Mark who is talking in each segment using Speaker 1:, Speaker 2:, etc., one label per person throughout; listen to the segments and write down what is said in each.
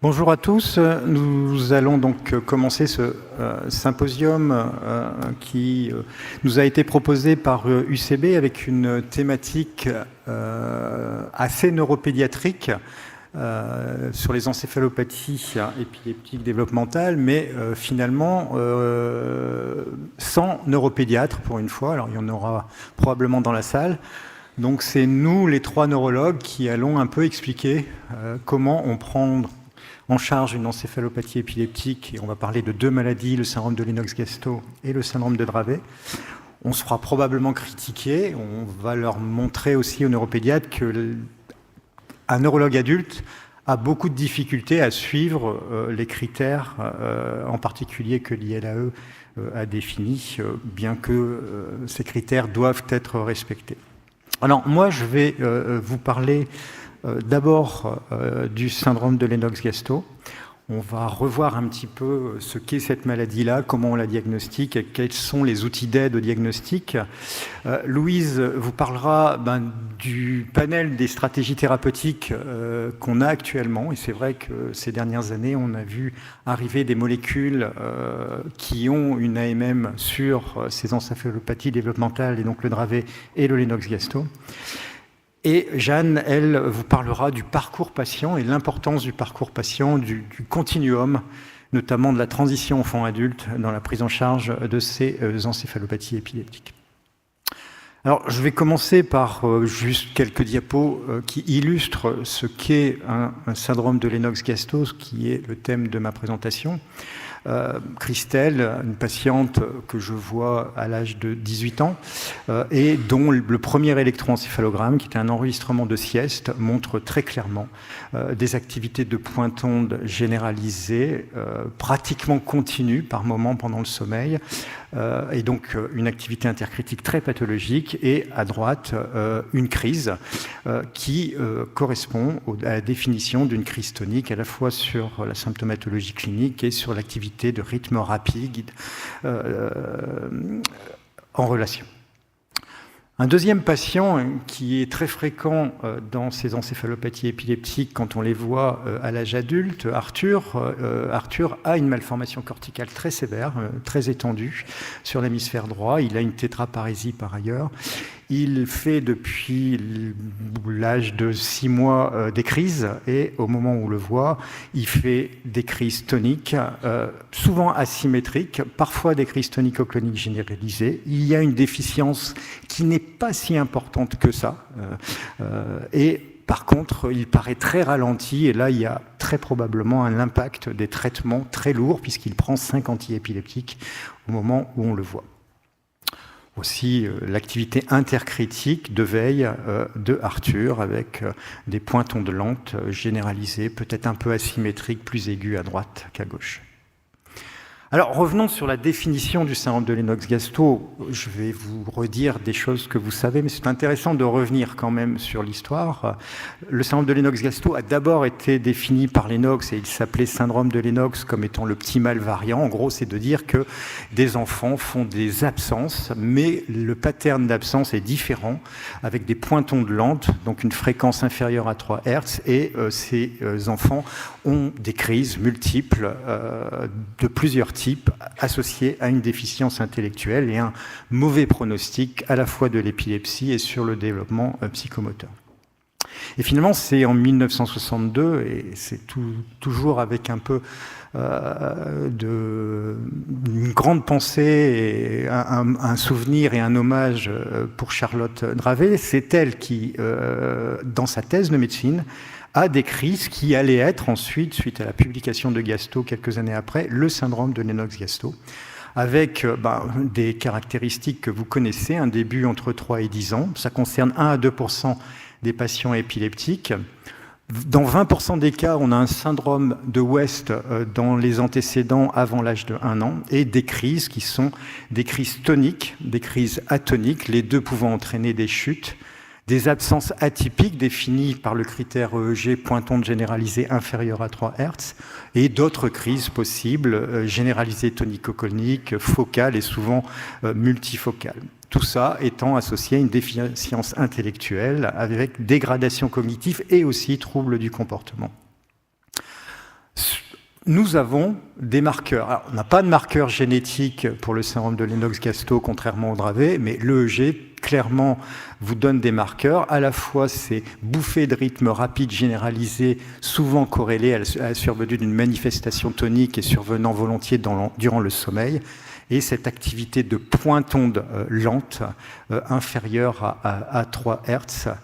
Speaker 1: Bonjour à tous, nous allons donc commencer ce symposium qui nous a été proposé par UCB avec une thématique assez neuropédiatrique sur les encéphalopathies épileptiques développementales, mais finalement sans neuropédiatre pour une fois. Alors il y en aura probablement dans la salle. Donc c'est nous, les trois neurologues, qui allons un peu expliquer comment on prend en charge une encéphalopathie épileptique, et on va parler de deux maladies, le syndrome de Lennox-Gastaut et le syndrome de Dravet. On se fera probablement critiquer, on va leur montrer aussi aux neuropédiatres qu'un neurologue adulte a beaucoup de difficultés à suivre les critères, en particulier que l'ILAE a définis, bien que ces critères doivent être respectés. Alors moi, je vais vous parler d'abord du syndrome de Lennox-Gastaut. On va revoir un petit peu ce qu'est cette maladie-là, comment on la diagnostique, et quels sont les outils d'aide au diagnostic. Louise vous parlera du panel des stratégies thérapeutiques qu'on a actuellement. Et c'est vrai que ces dernières années, on a vu arriver des molécules qui ont une AMM sur ces encéphalopathies développementales, et donc le Dravet et le Lennox-Gastaut. Et Jeanne, elle, vous parlera du parcours patient et l'importance du parcours patient, du continuum, notamment de la transition enfant-adulte dans la prise en charge de ces encéphalopathies épileptiques. Alors, je vais commencer par juste quelques diapos qui illustrent ce qu'est un syndrome de Lennox-Gastaut, qui est le thème de ma présentation. Christelle, une patiente que je vois à l'âge de 18 ans et dont le premier électroencéphalogramme, qui est un enregistrement de sieste, montre très clairement des activités de pointe-onde généralisées, pratiquement continues par moments pendant le sommeil, et donc une activité intercritique très pathologique, et à droite une crise qui correspond à la définition d'une crise tonique, à la fois sur la symptomatologie clinique et sur l'activité de rythme rapide en relation. Un deuxième patient qui est très fréquent dans ces encéphalopathies épileptiques quand on les voit à l'âge adulte, Arthur a une malformation corticale très sévère, très étendue sur l'hémisphère droit. Il a une tétraparésie par ailleurs. Il fait depuis l'âge de 6 mois des crises, et au moment où on le voit, il fait des crises toniques, souvent asymétriques, parfois des crises tonico-cloniques généralisées. Il y a une déficience qui n'est pas si importante que ça, et par contre, il paraît très ralenti, et là, il y a très probablement un impact des traitements très lourds, puisqu'il prend 5 antiépileptiques au moment où on le voit. Aussi l'activité intercritique de veille de Arthur, avec des pointes-ondes lentes généralisées, peut-être un peu asymétriques, plus aiguës à droite qu'à gauche. Alors revenons sur la définition du syndrome de Lennox-Gastaut. Je vais vous redire des choses que vous savez, mais c'est intéressant de revenir quand même sur l'histoire. Le syndrome de Lennox-Gastaut a d'abord été défini par Lennox, et il s'appelait syndrome de Lennox comme étant le petit mal variant. En gros, c'est de dire que des enfants font des absences, mais le pattern d'absence est différent, avec des pointes-ondes lentes, donc une fréquence inférieure à 3 Hz, et ces enfants ont des crises multiples de plusieurs types associés à une déficience intellectuelle et un mauvais pronostic à la fois de l'épilepsie et sur le développement psychomoteur. Et finalement, c'est en 1962, et c'est toujours avec un peu une grande pensée, et un souvenir et un hommage pour Charlotte Dravet. C'est elle qui, dans sa thèse de médecine, a décrit ce qui allait être ensuite, suite à la publication de Gastaut quelques années après, le syndrome de Lennox-Gastaut, avec des caractéristiques que vous connaissez, un début entre 3 et 10 ans. Ça concerne 1 à 2% des patients épileptiques. Dans 20% des cas, on a un syndrome de West dans les antécédents avant l'âge de 1 an, et des crises qui sont des crises toniques, des crises atoniques, les deux pouvant entraîner des chutes, des absences atypiques définies par le critère EEG pointe-onde généralisée inférieure à 3 Hz, et d'autres crises possibles, généralisées tonico-cloniques, focales et souvent multifocales. Tout ça étant associé à une déficience intellectuelle avec dégradation cognitive et aussi troubles du comportement. nous avons des marqueurs. Alors, on n'a pas de marqueur génétique pour le syndrome de Lennox-Gastaut, contrairement au Dravet, mais l'EEG, clairement, vous donne des marqueurs. À la fois, ces bouffées de rythme rapide généralisées, souvent corrélées à la survenue d'une manifestation tonique et survenant volontiers durant le sommeil, et cette activité de pointe onde lente, inférieure à 3 Hz,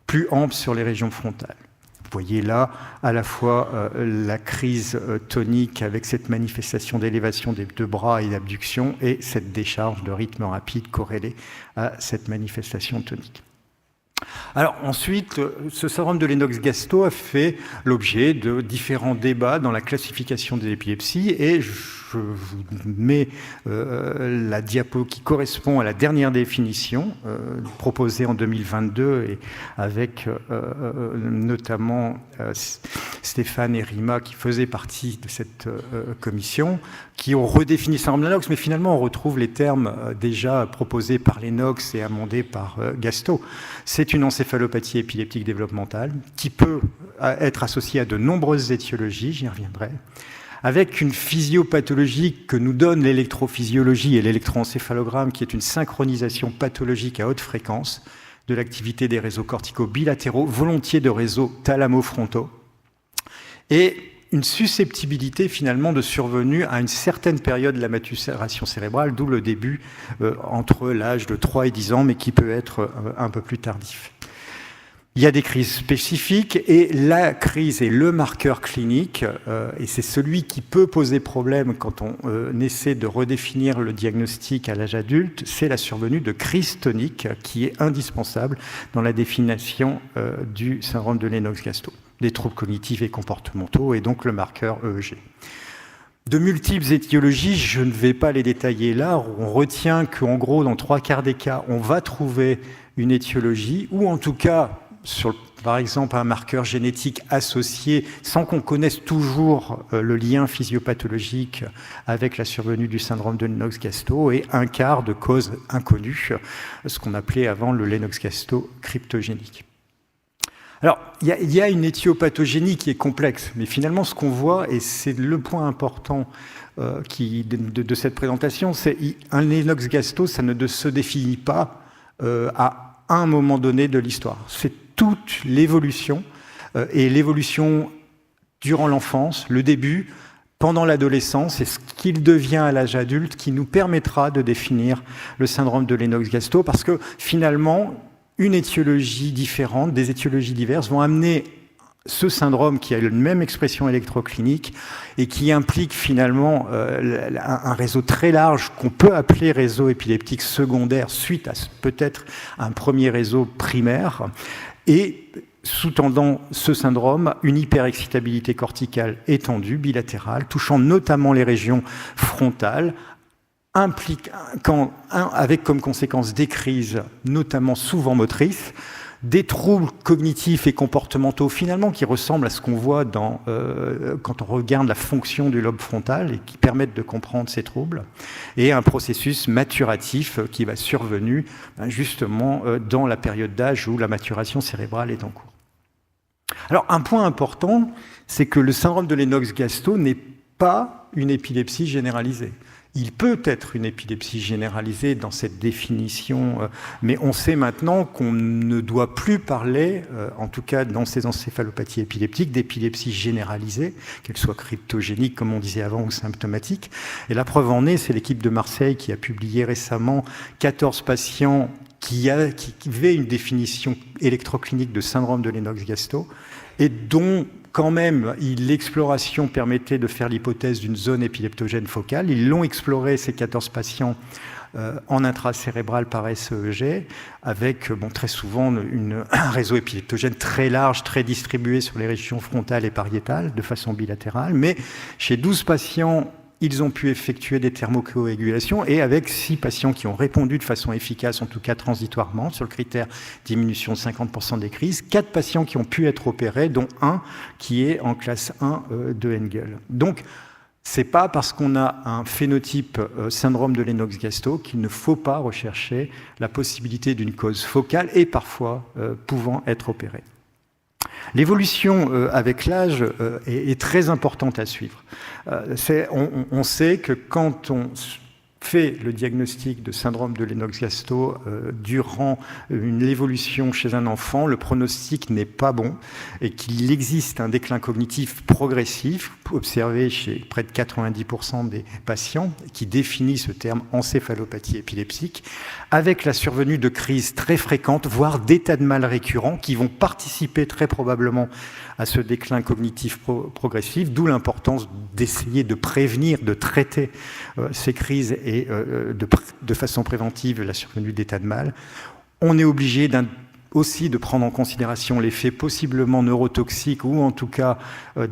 Speaker 1: plus ample sur les régions frontales. Vous voyez là à la fois la crise tonique avec cette manifestation d'élévation des deux bras et d'abduction et cette décharge de rythme rapide corrélée à cette manifestation tonique. Alors ensuite, ce syndrome de Lennox-Gastaut a fait l'objet de différents débats dans la classification des épilepsies et je vous mets la diapo qui correspond à la dernière définition proposée en 2022 et avec notamment Stéphane et Rima qui faisaient partie de cette commission, qui ont redéfini le syndrome de Lennox, mais finalement on retrouve les termes déjà proposés par Lennox et amendés par Gastaut. C'est une encéphalopathie épileptique développementale qui peut être associée à de nombreuses étiologies, j'y reviendrai, avec une physiopathologie que nous donne l'électrophysiologie et l'électroencéphalogramme, qui est une synchronisation pathologique à haute fréquence de l'activité des réseaux corticaux bilatéraux, volontiers de réseaux thalamo-frontaux, et une susceptibilité finalement de survenue à une certaine période de la maturation cérébrale, d'où le début entre l'âge de 3 et 10 ans, mais qui peut être un peu plus tardif. Il y a des crises spécifiques et la crise est le marqueur clinique et c'est celui qui peut poser problème quand on essaie de redéfinir le diagnostic à l'âge adulte, c'est la survenue de crise tonique qui est indispensable dans la définition du syndrome de Lennox-Gastaut, des troubles cognitifs et comportementaux et donc le marqueur EEG. De multiples étiologies, je ne vais pas les détailler là, on retient qu'en gros dans 3/4 des cas, on va trouver une étiologie ou en tout cas par exemple un marqueur génétique associé, sans qu'on connaisse toujours le lien physiopathologique avec la survenue du syndrome de Lennox-Gastaut, et 1/4 de causes inconnues, ce qu'on appelait avant le Lennox-Gastaut cryptogénique. Alors, il y a une éthiopathogénie qui est complexe, mais finalement ce qu'on voit, et c'est le point important de cette présentation, c'est un Lennox-Gastaut, ça ne se définit pas à un moment donné de l'histoire. C'est toute l'évolution, et l'évolution durant l'enfance, le début, pendant l'adolescence, et ce qu'il devient à l'âge adulte, qui nous permettra de définir le syndrome de Lennox-Gastaut, parce que finalement, une étiologie différente, des étiologies diverses, vont amener ce syndrome qui a la même expression électroclinique et qui implique finalement un réseau très large qu'on peut appeler réseau épileptique secondaire suite à peut-être un premier réseau primaire, et sous-tendant ce syndrome, une hyperexcitabilité corticale étendue, bilatérale, touchant notamment les régions frontales, avec comme conséquence des crises, notamment souvent motrices, des troubles cognitifs et comportementaux finalement qui ressemblent à ce qu'on voit quand on regarde la fonction du lobe frontal et qui permettent de comprendre ces troubles, et un processus maturatif qui va survenir justement dans la période d'âge où la maturation cérébrale est en cours. Alors un point important, c'est que le syndrome de Lennox-Gastaut n'est pas une épilepsie généralisée. Il peut être une épilepsie généralisée dans cette définition, mais on sait maintenant qu'on ne doit plus parler, en tout cas dans ces encéphalopathies épileptiques, d'épilepsie généralisée, qu'elle soit cryptogénique, comme on disait avant, ou symptomatique. Et la preuve en est, c'est l'équipe de Marseille qui a publié récemment 14 patients qui avaient une définition électroclinique de syndrome de Lennox-Gastaut, et dont quand même, l'exploration permettait de faire l'hypothèse d'une zone épileptogène focale. Ils l'ont exploré, ces 14 patients, en intracérébral par SEEG, avec très souvent un réseau épileptogène très large, très distribué sur les régions frontales et pariétales, de façon bilatérale. Mais chez 12 patients, ils ont pu effectuer des thermocoagulations, et avec 6 patients qui ont répondu de façon efficace, en tout cas transitoirement, sur le critère diminution de 50% des crises, 4 patients qui ont pu être opérés, dont un qui est en classe 1 de Engel. Donc, c'est pas parce qu'on a un phénotype syndrome de Lennox-Gastaut qu'il ne faut pas rechercher la possibilité d'une cause focale et parfois pouvant être opérée. L'évolution avec l'âge est très importante à suivre. On sait que quand on fait le diagnostic de syndrome de Lennox-Gastaut durant l'évolution chez un enfant, le pronostic n'est pas bon et qu'il existe un déclin cognitif progressif observé chez près de 90% des patients qui définit ce terme encéphalopathie épileptique, avec la survenue de crises très fréquentes, voire d'états de mal récurrents qui vont participer très probablement à ce déclin cognitif progressif, d'où l'importance d'essayer de prévenir, de traiter ces crises et de façon préventive la survenue d'états de mal. On est obligé aussi de prendre en considération l'effet possiblement neurotoxique ou en tout cas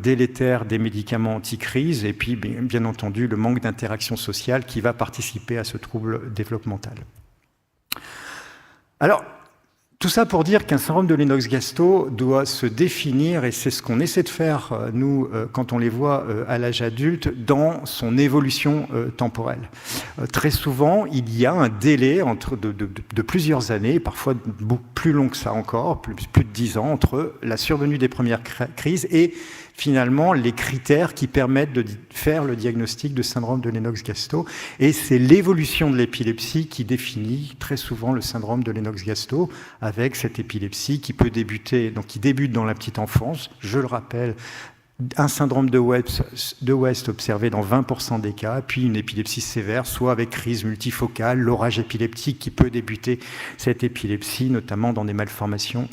Speaker 1: délétère des médicaments anti-crise et puis bien entendu le manque d'interaction sociale qui va participer à ce trouble développemental. Alors, tout ça pour dire qu'un syndrome de Lennox-Gastaut doit se définir, et c'est ce qu'on essaie de faire, nous, quand on les voit à l'âge adulte, dans son évolution temporelle. Très souvent, il y a un délai de plusieurs années, parfois beaucoup plus long que ça encore, plus de 10 ans, entre la survenue des premières crises et finalement les critères qui permettent de faire le diagnostic de syndrome de Lennox-Gastaut. Et c'est l'évolution de l'épilepsie qui définit très souvent le syndrome de Lennox-Gastaut, avec cette épilepsie qui peut débuter, donc qui débute dans la petite enfance, je le rappelle, un syndrome de West observé dans 20% des cas, puis une épilepsie sévère, soit avec crise multifocale, l'orage épileptique qui peut débuter cette épilepsie, notamment dans des malformations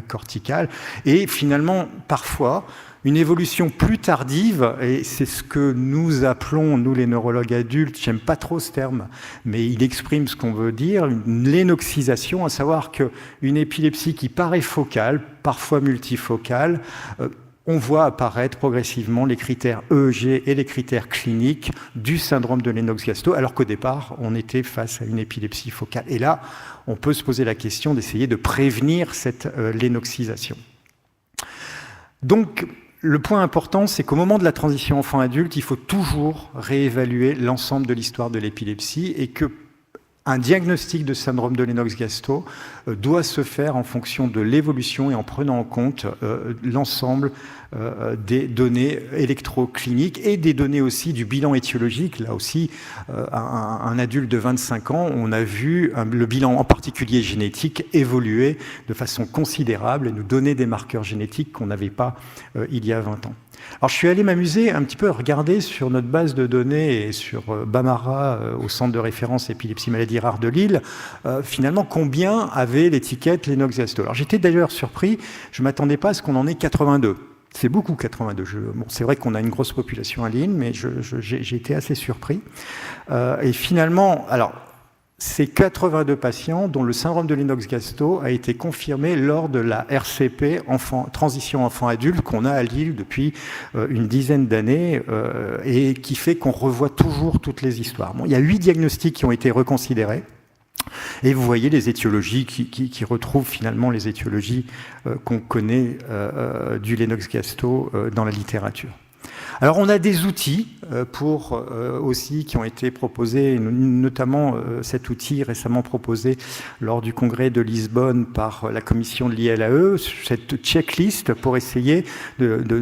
Speaker 1: corticales. Et finalement, parfois, une évolution plus tardive, et c'est ce que nous appelons, nous les neurologues adultes, j'aime pas trop ce terme, mais il exprime ce qu'on veut dire, une lénoxisation, à savoir qu'une épilepsie qui paraît focale, parfois multifocale, on voit apparaître progressivement les critères EEG et les critères cliniques du syndrome de Lennox-Gastaut, alors qu'au départ, on était face à une épilepsie focale. Et là, on peut se poser la question d'essayer de prévenir cette lénoxisation. Donc, le point important, c'est qu'au moment de la transition enfant-adulte, il faut toujours réévaluer l'ensemble de l'histoire de l'épilepsie et que un diagnostic de syndrome de Lennox-Gastaut doit se faire en fonction de l'évolution et en prenant en compte l'ensemble des données électrocliniques et des données aussi du bilan étiologique. Là aussi, un adulte de 25 ans, on a vu le bilan en particulier génétique évoluer de façon considérable et nous donner des marqueurs génétiques qu'on n'avait pas il y a 20 ans. Alors, je suis allé m'amuser un petit peu à regarder sur notre base de données et sur Bamara, au centre de référence épilepsie maladies rares de Lille, finalement, combien avait l'étiquette Lennox-Gastaut. Alors, j'étais d'ailleurs surpris, je ne m'attendais pas à ce qu'on en ait 82. C'est beaucoup, 82. Bon, c'est vrai qu'on a une grosse population à Lille, mais j'ai été assez surpris. Et finalement, alors, c'est 82 patients dont le syndrome de Lennox-Gastaut a été confirmé lors de la RCP transition enfant-adulte qu'on a à Lille depuis une dizaine d'années et qui fait qu'on revoit toujours toutes les histoires. Bon, il y a 8 diagnostics qui ont été reconsidérés. Et vous voyez les étiologies qui retrouvent finalement les étiologies qu'on connaît du Lennox-Gastaut dans la littérature. Alors on a des outils aussi qui ont été proposés, notamment cet outil récemment proposé lors du congrès de Lisbonne par la commission de l'ILAE, cette checklist pour essayer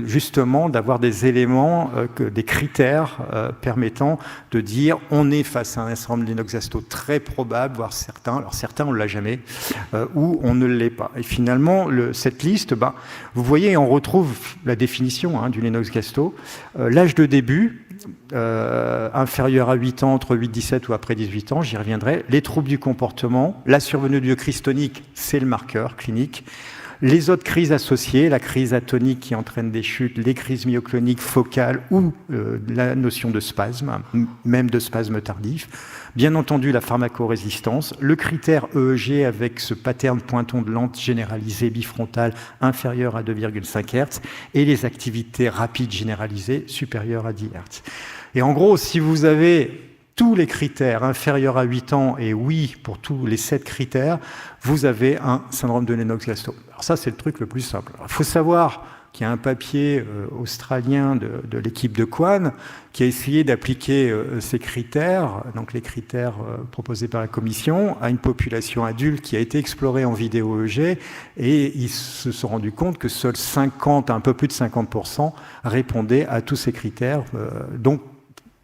Speaker 1: justement d'avoir des éléments, des critères permettant de dire on est face à un syndrome de Lennox-Gastaut très probable, voire certains, alors certains on ne l'a jamais, ou on ne l'est pas. Et finalement, cette liste, vous voyez, on retrouve la définition du Lennox-Gastaut. L'âge de début, inférieur à 8 ans, entre 8-17 ou après 18 ans, j'y reviendrai. Les troubles du comportement, la survenue de crise tonique, c'est le marqueur clinique. Les autres crises associées, la crise atonique qui entraîne des chutes, les crises myocloniques focales ou la notion de spasme, même de spasme tardif. Bien entendu, la pharmacorésistance, le critère EEG avec ce pattern pointon de lente généralisé bifrontal inférieur à 2,5 Hz et les activités rapides généralisées supérieures à 10 Hz. Et en gros, si vous avez tous les critères inférieurs à 8 ans, et oui, pour tous les 7 critères, vous avez un syndrome de Lennox-Gastaut. Alors ça, c'est le truc le plus simple. Il faut savoir qui a un papier australien de l'équipe de Kwan, qui a essayé d'appliquer ces critères, donc les critères proposés par la Commission, à une population adulte qui a été explorée en vidéo EG, et ils se sont rendus compte que seuls 50, un peu plus de 50% répondaient à tous ces critères. Donc,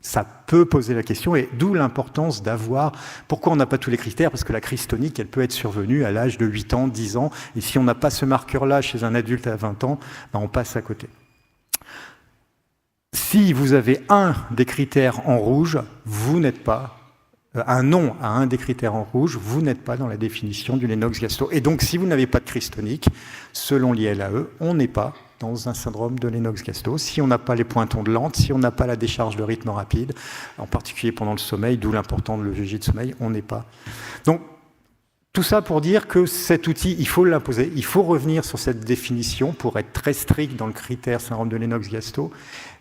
Speaker 1: ça peut poser la question, et d'où l'importance d'avoir... Pourquoi on n'a pas tous les critères? Parce que la crise tonique, elle peut être survenue à l'âge de 8 ans, 10 ans, et si on n'a pas ce marqueur-là chez un adulte à 20 ans, ben on passe à côté. Si vous avez un des critères en rouge, vous n'êtes pas... un non à un des critères en rouge, vous n'êtes pas dans la définition du Lennox-Gastaut. Et donc, si vous n'avez pas de crise tonique, selon l'ILAE, on n'est pas dans un syndrome de Lennox-Gastaut. Si on n'a pas les pointons de lente, si on n'a pas la décharge de rythme rapide, en particulier pendant le sommeil, d'où l'important de l'EGJ de sommeil, on n'est pas. Donc, tout ça pour dire que cet outil, il faut l'imposer, il faut revenir sur cette définition pour être très strict dans le critère syndrome de Lennox-Gastaut,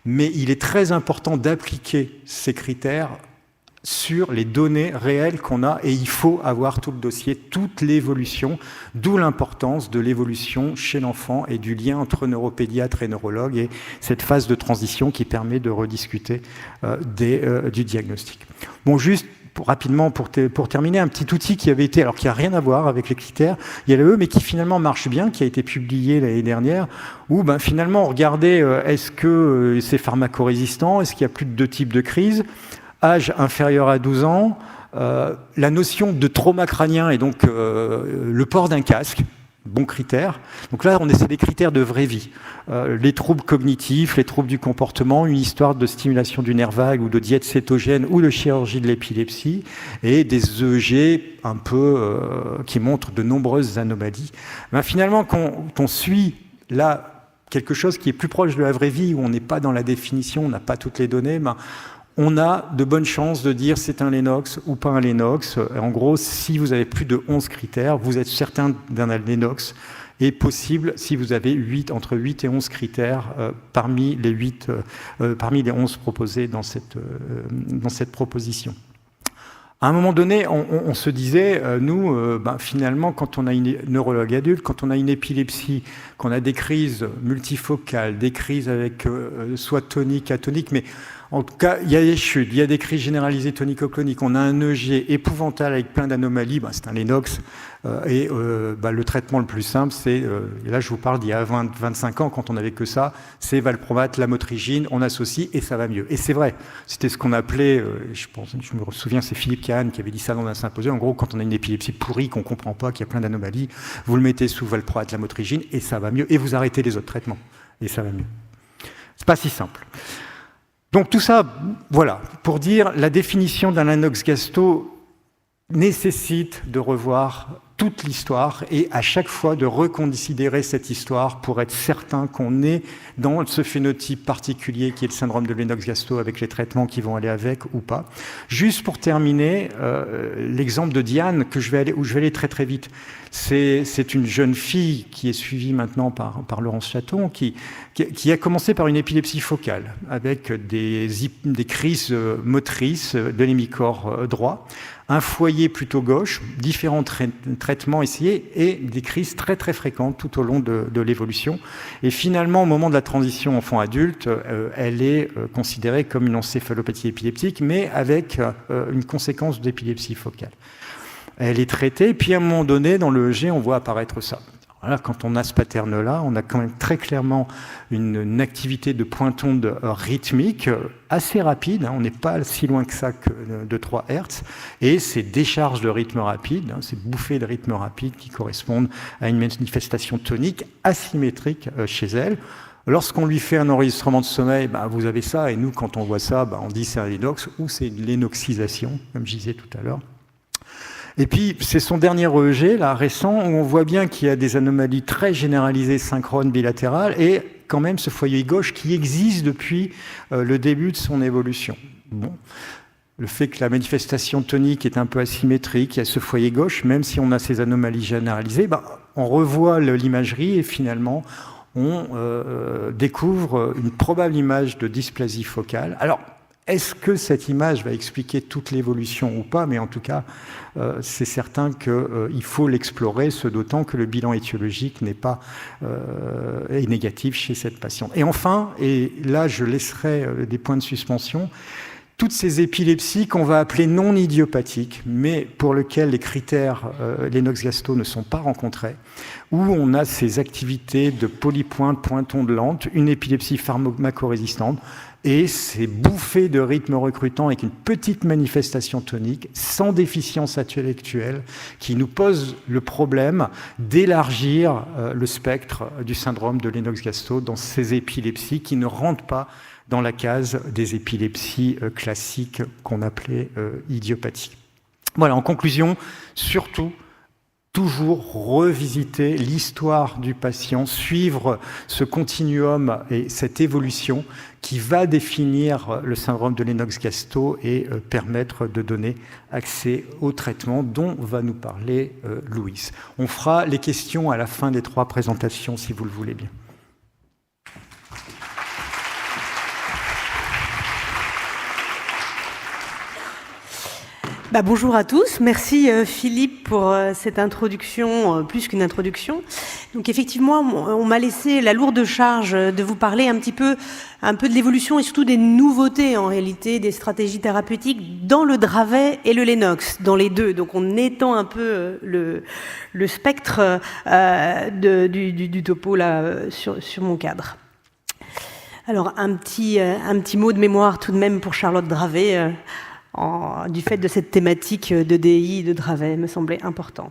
Speaker 1: mais il est très important d'appliquer ces critères sur les données réelles qu'on a, et il faut avoir tout le dossier, toute l'évolution, d'où l'importance de l'évolution chez l'enfant et du lien entre neuropédiatre et neurologue, et cette phase de transition qui permet de rediscuter du diagnostic. Bon, juste rapidement, pour terminer, un petit outil qui avait été, alors qui n'a rien à voir avec les critères, ILAE, mais qui finalement marche bien, qui a été publié l'année dernière, où ben, finalement on regardait est-ce que c'est pharmacorésistant, est-ce qu'il y a plus de 2 types de crises, âge inférieur à 12 ans, la notion de trauma crânien et donc le port d'un casque, bon critère. Donc là, c'est des critères de vraie vie. Les troubles cognitifs, les troubles du comportement, une histoire de stimulation du nerf vague ou de diète cétogène ou de chirurgie de l'épilepsie, et des EEG un peu qui montrent de nombreuses anomalies. Ben, finalement, quand on suit là quelque chose qui est plus proche de la vraie vie, où on n'est pas dans la définition, on n'a pas toutes les données, ben, on a de bonnes chances de dire c'est un Lennox ou pas un Lennox. En gros, si vous avez plus de 11 critères, vous êtes certain d'un Lennox, et possible si vous avez entre 8 et 11 critères parmi les 11 proposés dans cette proposition. À un moment donné, on se disait, finalement, quand on a une neurologue adulte, quand on a une épilepsie, qu'on a des crises multifocales, des crises avec soit tonique, atonique, mais en tout cas, il y a des chutes, il y a des crises généralisées tonico-cloniques, on a un EG épouvantable avec plein d'anomalies, c'est un Lennox, le traitement le plus simple, c'est, et là je vous parle d'il y a 25 ans, quand on n'avait que ça, c'est valproate, lamotrigine, on associe et ça va mieux. Et c'est vrai, c'était ce qu'on appelait, je me souviens, c'est Philippe Kahn qui avait dit ça dans un symposium, en gros, quand on a une épilepsie pourrie, qu'on ne comprend pas, qu'il y a plein d'anomalies, vous le mettez sous valproate, lamotrigine et ça va mieux, et vous arrêtez les autres traitements, et ça va mieux. C'est pas si simple. Donc tout ça, voilà, pour dire la définition d'un Lennox-Gastaut nécessite de revoir toute l'histoire et à chaque fois de reconsidérer cette histoire pour être certain qu'on est dans ce phénotype particulier qui est le syndrome de Lennox-Gastaut avec les traitements qui vont aller avec ou pas. Juste pour terminer, l'exemple de Diane où je vais aller très très vite. C'est une jeune fille qui est suivie maintenant par Laurence Chaton qui a commencé par une épilepsie focale avec des crises motrices de l'hémicorps droit, un foyer plutôt gauche, différents traitements essayés et des crises très très fréquentes tout au long de l'évolution. Et finalement, au moment de la transition enfant-adulte, elle est considérée comme une encéphalopathie épileptique, mais avec une conséquence d'épilepsie focale. Elle est traitée, puis à un moment donné, dans le EEG, on voit apparaître ça. Voilà, quand on a ce pattern-là, on a quand même très clairement une activité de pointonde rythmique assez rapide, on n'est pas si loin que ça que de 3 Hz, et ces décharges de rythme rapide, ces bouffées de rythme rapide qui correspondent à une manifestation tonique asymétrique chez elle. Lorsqu'on lui fait un enregistrement de sommeil, vous avez ça, et nous, quand on voit ça, on dit c'est un Lennox, ou c'est une Lennoxisation, comme je disais tout à l'heure. Et puis, c'est son dernier EEG, là, récent, où on voit bien qu'il y a des anomalies très généralisées, synchrones, bilatérales, et quand même ce foyer gauche qui existe depuis le début de son évolution. Bon. Le fait que la manifestation tonique est un peu asymétrique, il y a ce foyer gauche, même si on a ces anomalies généralisées, on revoit l'imagerie et finalement, on découvre une probable image de dysplasie focale. Alors, Est-ce que cette image va expliquer toute l'évolution ou pas? Mais en tout cas, c'est certain qu'il faut l'explorer, ce d'autant que le bilan étiologique est négatif chez cette patiente. Et enfin, et là je laisserai des points de suspension, toutes ces épilepsies qu'on va appeler non idiopathiques, mais pour lesquelles les critères Lennox-Gastaut ne sont pas rencontrés, où on a ces activités de polypointe, pointonde lente, une épilepsie pharmacorésistante, et ces bouffées de rythme recrutant avec une petite manifestation tonique, sans déficience intellectuelle, qui nous pose le problème d'élargir le spectre du syndrome de Lennox-Gastaut dans ces épilepsies qui ne rentrent pas dans la case des épilepsies classiques qu'on appelait idiopathiques. Voilà, en conclusion, surtout, toujours revisiter l'histoire du patient, suivre ce continuum et cette évolution qui va définir le syndrome de Lennox-Gastaut et permettre de donner accès au traitement dont va nous parler Louise. On fera les questions à la fin des 3 présentations, si vous le voulez bien.
Speaker 2: Bonjour à tous, merci Philippe pour cette introduction, plus qu'une introduction. Donc effectivement, on m'a laissé la lourde charge de vous parler un peu de l'évolution et surtout des nouveautés en réalité, des stratégies thérapeutiques dans le Dravet et le Lennox, dans les deux. Donc on étend un peu le spectre du topo là sur mon cadre. Alors un petit mot de mémoire tout de même pour Charlotte Dravet. Du fait de cette thématique de DI, de Dravet, me semblait important.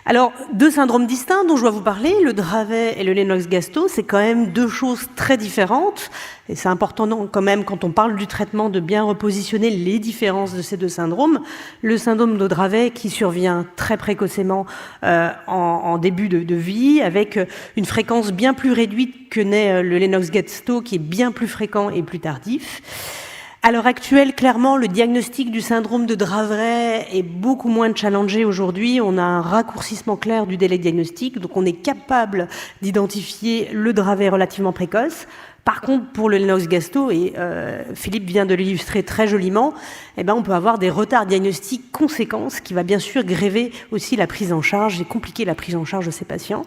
Speaker 2: Alors, 2 syndromes distincts dont je dois vous parler, le Dravet et le Lennox-Gastaut, c'est quand même 2 choses très différentes. Et c'est important quand même, quand on parle du traitement, de bien repositionner les différences de ces 2 syndromes. Le syndrome de Dravet qui survient très précocement en début de vie, avec une fréquence bien plus réduite que n'est le Lennox-Gastaut, qui est bien plus fréquent et plus tardif. À l'heure actuelle, clairement, le diagnostic du syndrome de Dravet est beaucoup moins challengé aujourd'hui. On a un raccourcissement clair du délai de diagnostic, donc on est capable d'identifier le Dravet relativement précoce. Par contre, pour le Lennox-Gastaut, et Philippe vient de l'illustrer très joliment, on peut avoir des retards diagnostiques conséquents, ce qui va bien sûr gréver aussi la prise en charge et compliquer la prise en charge de ces patients.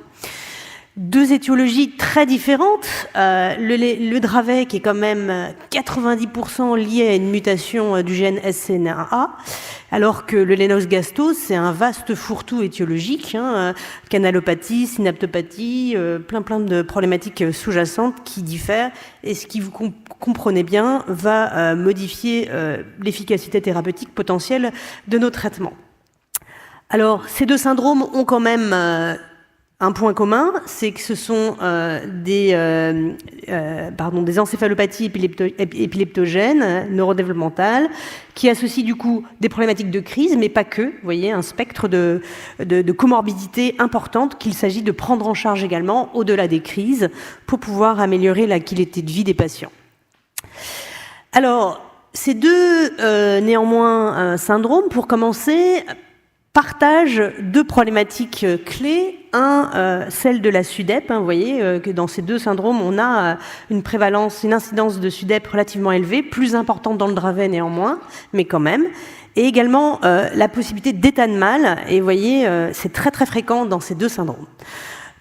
Speaker 2: 2 étiologies très différentes. Le Dravet qui est quand même 90% lié à une mutation du gène SCNA, alors que le Lennox-Gastaut, c'est un vaste fourre-tout étiologique, canalopathie, synaptopathie, plein de problématiques sous-jacentes qui diffèrent, et ce qui, vous comprenez bien, va modifier l'efficacité thérapeutique potentielle de nos traitements. Alors, ces 2 syndromes ont quand même un point commun, c'est que ce sont des encéphalopathies épileptogènes, neurodéveloppementales, qui associent du coup des problématiques de crise, mais pas que. Vous voyez, un spectre de comorbidités importantes qu'il s'agit de prendre en charge également au-delà des crises pour pouvoir améliorer la qualité de vie des patients. Alors, ces 2 néanmoins syndromes, pour commencer, partagent 2 problématiques clés. Celle de la SUDEP. Vous voyez que dans ces 2 syndromes, on a une incidence de SUDEP relativement élevée, plus importante dans le Dravet néanmoins, mais quand même. Et également la possibilité d'état de mal. Et vous voyez, c'est très très fréquent dans ces 2 syndromes.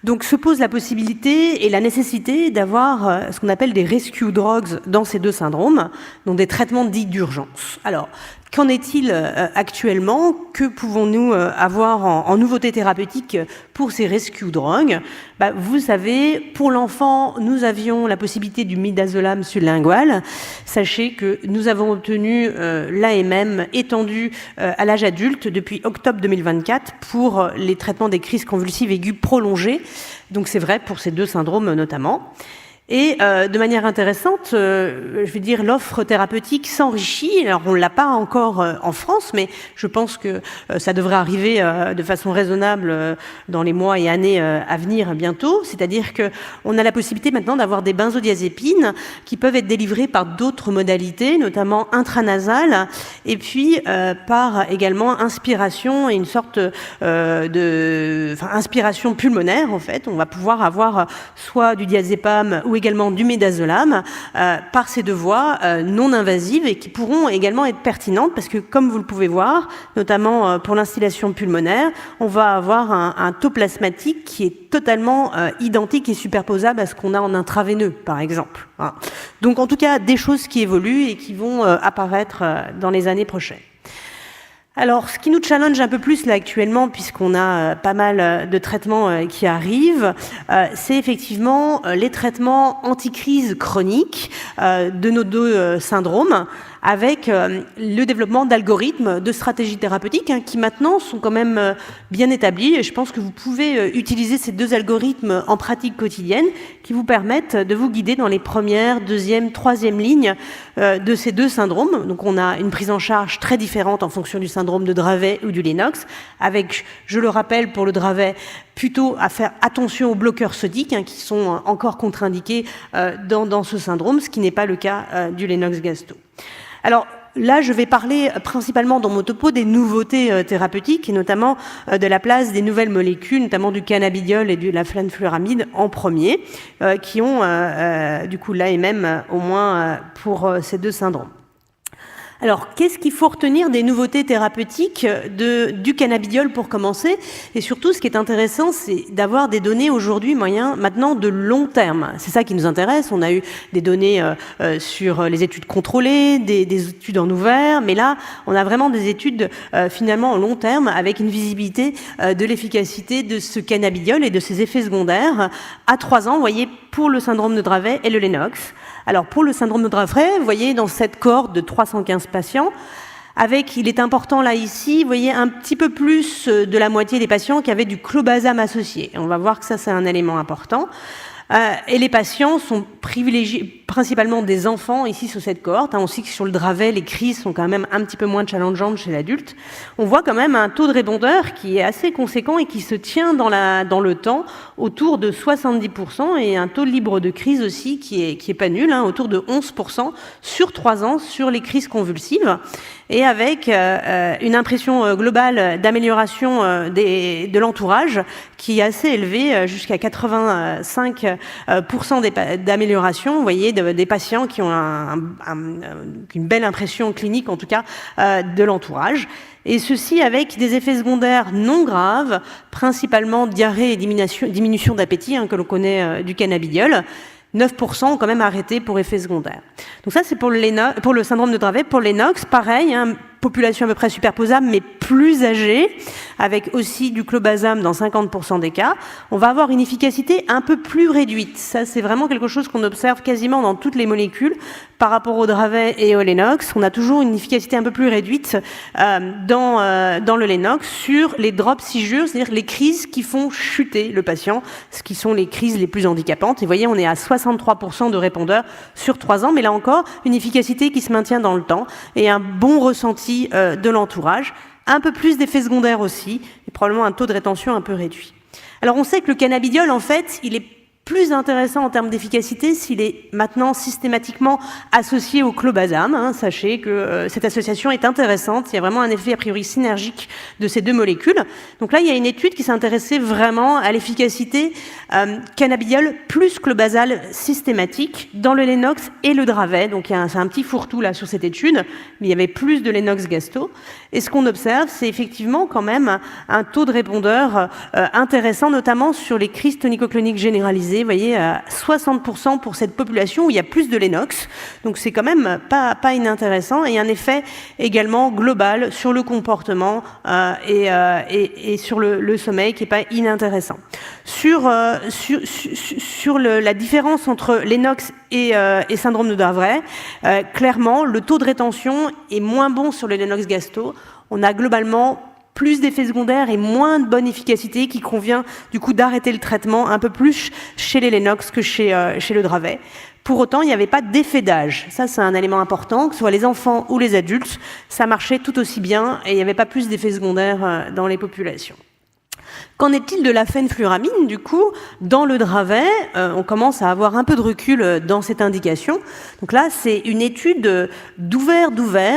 Speaker 2: Donc se pose la possibilité et la nécessité d'avoir ce qu'on appelle des rescue drugs dans ces 2 syndromes, donc des traitements dits d'urgence. Alors, qu'en est-il actuellement? Que pouvons-nous avoir en nouveauté thérapeutique pour ces rescue drugs? Vous savez, pour l'enfant, nous avions la possibilité du midazolam sublingual. Sachez que nous avons obtenu l'AMM étendu à l'âge adulte depuis octobre 2024 pour les traitements des crises convulsives aiguës prolongées. Donc c'est vrai pour ces 2 syndromes notamment. Et de manière intéressante, je vais dire, l'offre thérapeutique s'enrichit. Alors on ne l'a pas encore en France, mais je pense que ça devrait arriver de façon raisonnable dans les mois et années à venir bientôt. C'est-à-dire qu'on a la possibilité maintenant d'avoir des benzodiazépines qui peuvent être délivrées par d'autres modalités, notamment intranasales, et puis par également inspiration et une sorte inspiration pulmonaire en fait. On va pouvoir avoir soit du diazépam ou ou également du midazolam par ces deux voies non invasives et qui pourront également être pertinentes parce que, comme vous le pouvez voir, notamment pour l'instillation pulmonaire, on va avoir un taux plasmatique qui est totalement identique et superposable à ce qu'on a en intraveineux, par exemple. Donc, en tout cas, des choses qui évoluent et qui vont apparaître dans les années prochaines. Alors, ce qui nous challenge un peu plus là actuellement, puisqu'on a pas mal de traitements qui arrivent, c'est effectivement les traitements anti-crise chroniques de nos deux syndromes, avec le développement d'algorithmes, de stratégies thérapeutiques qui maintenant sont quand même bien établis. Et je pense que vous pouvez utiliser ces deux algorithmes en pratique quotidienne qui vous permettent de vous guider dans les premières, deuxième, troisième lignes de ces deux syndromes. Donc on a une prise en charge très différente en fonction du syndrome de Dravet ou du Lennox, avec, je le rappelle, pour le Dravet, plutôt à faire attention aux bloqueurs sodiques qui sont encore contre-indiqués dans ce syndrome, ce qui n'est pas le cas du Lennox-Gastaut. Alors là, je vais parler principalement dans mon topo des nouveautés thérapeutiques et notamment de la place des nouvelles molécules, notamment du cannabidiol et de la fenfluramide en premier, qui ont du coup l'AMM au moins pour ces deux syndromes. Alors, qu'est-ce qu'il faut retenir des nouveautés thérapeutiques du cannabidiol pour commencer? Et surtout, ce qui est intéressant, c'est d'avoir des données aujourd'hui, maintenant de long terme. C'est ça qui nous intéresse. On a eu des données sur les études contrôlées, des études en ouvert, mais là, on a vraiment des études finalement en long terme avec une visibilité de l'efficacité de ce cannabidiol et de ses effets secondaires à 3 ans, vous voyez, pour le syndrome de Dravet et le Lennox. Alors, pour le syndrome de Dravet, vous voyez, dans cette cohorte de 315 patients, il est important là, ici, vous voyez, un petit peu plus de la moitié des patients qui avaient du clobazam associé. On va voir que ça, c'est un élément important. Et les patients sont privilégiés, principalement des enfants ici sur cette cohorte. On sait que sur le Dravet, les crises sont quand même un petit peu moins challengeantes chez l'adulte. On voit quand même un taux de répondeur qui est assez conséquent et qui se tient dans le temps autour de 70% et un taux libre de crise aussi qui est pas nul, autour de 11% sur 3 ans sur les crises convulsives. Et avec une impression globale d'amélioration de l'entourage qui est assez élevée, jusqu'à 85% d'amélioration, vous voyez, des patients qui ont une belle impression clinique, en tout cas, de l'entourage. Et ceci avec des effets secondaires non graves, principalement diarrhée et diminution d'appétit, que l'on connaît du cannabidiol. 9% ont quand même arrêté pour effets secondaires. Donc ça, c'est pour le syndrome de Dravet. Pour Lennox, pareil, population à peu près superposable, mais plus âgée, avec aussi du clobazam dans 50% des cas. On va avoir une efficacité un peu plus réduite. Ça, c'est vraiment quelque chose qu'on observe quasiment dans toutes les molécules. Par rapport au Dravet et au Lennox, on a toujours une efficacité un peu plus réduite dans le Lennox sur les drops sigures, c'est-à-dire les crises qui font chuter le patient, ce qui sont les crises les plus handicapantes. Et vous voyez, on est à 63% de répondeurs sur 3 ans, mais là encore, une efficacité qui se maintient dans le temps et un bon ressenti de l'entourage. Un peu plus d'effets secondaires aussi, et probablement un taux de rétention un peu réduit. Alors on sait que le cannabidiol, en fait, il est plus intéressant en termes d'efficacité s'il est maintenant systématiquement associé au clobazam. Sachez que cette association est intéressante. Il y a vraiment un effet a priori synergique de ces deux molécules. Donc là, il y a une étude qui s'intéressait vraiment à l'efficacité cannabidiol plus clobazal systématique dans le Lennox et le Dravet. Donc c'est un petit fourre-tout là sur cette étude, mais il y avait plus de Lennox-Gastaut. Et ce qu'on observe, c'est effectivement quand même un taux de répondeur intéressant, notamment sur les crises tonico-cloniques généralisées. Vous voyez, 60% pour cette population où il y a plus de Lennox. Donc c'est quand même pas inintéressant. Et un effet également global sur le comportement et sur le sommeil qui n'est pas inintéressant. Sur la différence entre Lennox et syndrome de Dravet, clairement, le taux de rétention est moins bon sur le Lennox-Gastaut. On a globalement plus d'effets secondaires et moins de bonne efficacité qui convient du coup d'arrêter le traitement un peu plus chez les Lennox que chez le Dravet. Pour autant, il n'y avait pas d'effet d'âge. Ça, c'est un élément important, que ce soit les enfants ou les adultes, ça marchait tout aussi bien et il n'y avait pas plus d'effets secondaires dans les populations. Qu'en est-il de la phénfluramine? Du coup, dans le Dravet, on commence à avoir un peu de recul dans cette indication. Donc là, c'est une étude d'ouvert,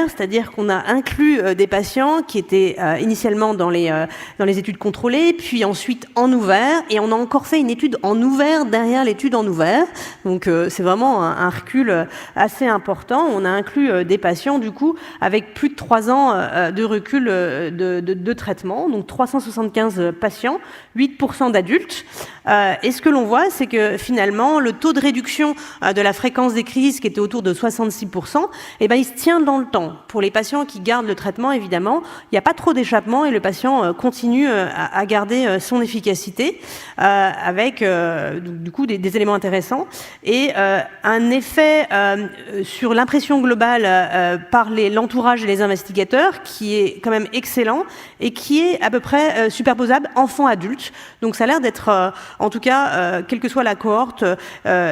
Speaker 2: c'est-à-dire qu'on a inclus des patients qui étaient initialement dans les études contrôlées, puis ensuite en ouvert, et on a encore fait une étude en ouvert derrière l'étude en ouvert. Donc c'est vraiment un recul assez important. On a inclus des patients, du coup, avec plus de 3 ans de recul de traitement, donc 375 patients, 8% d'adultes. Et ce que l'on voit, c'est que finalement, le taux de réduction de la fréquence des crises, qui était autour de 66%, eh ben, il se tient dans le temps. Pour les patients qui gardent le traitement, évidemment, il n'y a pas trop d'échappement et le patient continue à garder son efficacité avec du coup des éléments intéressants et un effet sur l'impression globale par l'entourage et les investigateurs qui est quand même excellent et qui est à peu près superposable enfant-adulte. Donc ça a l'air d'être, en tout cas, quelle que soit la cohorte,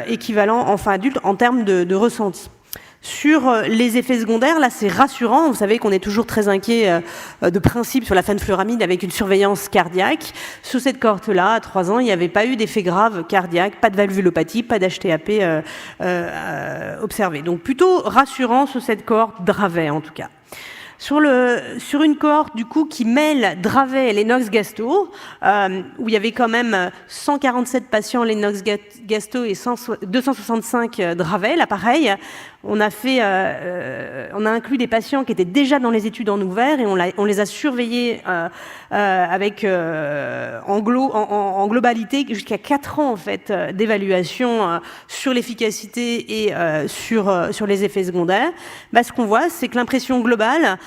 Speaker 2: équivalent enfant-adulte en termes de ressenti. Sur les effets secondaires, là c'est rassurant, vous savez qu'on est toujours très inquiet de principe sur la phénfluramine avec une surveillance cardiaque. Sur cette cohorte-là, à 3 ans, il n'y avait pas eu d'effet grave cardiaque, pas de valvulopathie, pas d'HTAP observé. Donc plutôt rassurant sur cette cohorte Dravet en tout cas. Sur une cohorte du coup qui mêle Dravet et Lennox-Gastaut, où il y avait quand même 147 patients Lennox-Gastaut et 265 Dravet, là pareil, on a inclus des patients qui étaient déjà dans les études en ouvert et on les a surveillés avec en globalité jusqu'à 4 ans en fait d'évaluation sur l'efficacité et sur les effets secondaires. Bah, ce qu'on voit, c'est que l'impression globale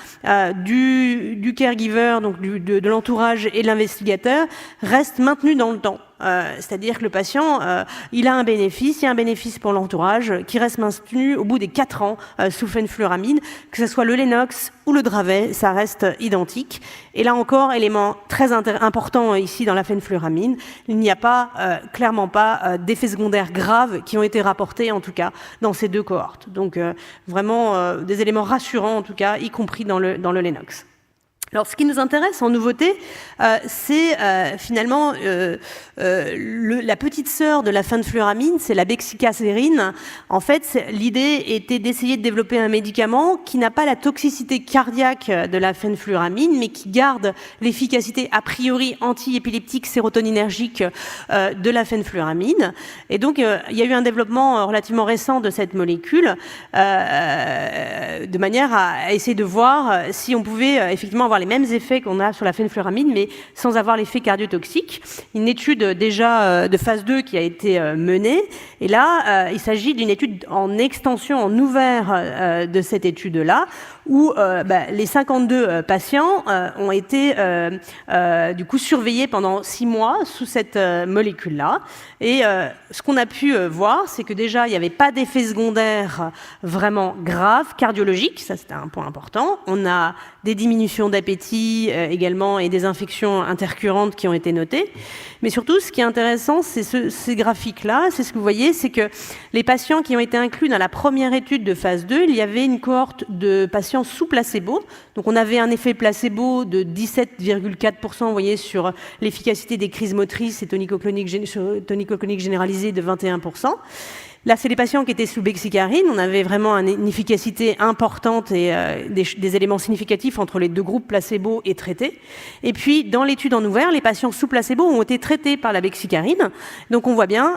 Speaker 2: du caregiver, donc de l'entourage et de l'investigateur, reste maintenue dans le temps. C'est-à-dire que le patient, il a un bénéfice, il y a un bénéfice pour l'entourage qui reste maintenu au bout des 4 ans sous phénfluramine, que ce soit le Lennox ou le Dravet, ça reste identique. Et là encore, élément très important ici dans la phénfluramine, il n'y a pas, clairement pas, d'effets secondaires graves qui ont été rapportés, en tout cas, dans ces 2 cohortes. Donc vraiment des éléments rassurants, en tout cas, y compris dans le Lennox. Alors, ce qui nous intéresse en nouveauté, c'est finalement la petite sœur de la phénfluramine, c'est la bexicaserin. En fait, l'idée était d'essayer de développer un médicament qui n'a pas la toxicité cardiaque de la phénfluramine, mais qui garde l'efficacité a priori anti-épileptique sérotoninergique de la phénfluramine. Et donc, il y a eu un développement relativement récent de cette molécule, de manière à essayer de voir si on pouvait effectivement avoir les mêmes effets qu'on a sur la phénfluramine, mais sans avoir l'effet cardiotoxique. Une étude déjà de phase 2 qui a été menée. Et là, il s'agit d'une étude en extension, en ouvert de cette étude-là, où les 52 patients ont été du coup surveillés pendant 6 mois sous cette molécule-là. Et ce qu'on a pu voir, c'est que déjà, il n'y avait pas d'effet secondaire vraiment grave, cardiologique, ça c'était un point important. On a des diminutions d'appétit également et des infections intercurrentes qui ont été notées. Mais surtout, ce qui est intéressant, c'est ces graphiques-là, c'est ce que vous voyez, c'est que les patients qui ont été inclus dans la première étude de phase 2, il y avait une cohorte de patients sous placebo. Donc on avait un effet placebo de 17,4%, vous voyez, sur l'efficacité des crises motrices et tonicoclonique généralisée de 21%. Là, c'est les patients qui étaient sous bexicaserin. On avait vraiment une efficacité importante et des éléments significatifs entre les 2 groupes placebo et traités. Et puis, dans l'étude en ouvert, les patients sous placebo ont été traités par la bexicaserin. Donc, on voit bien,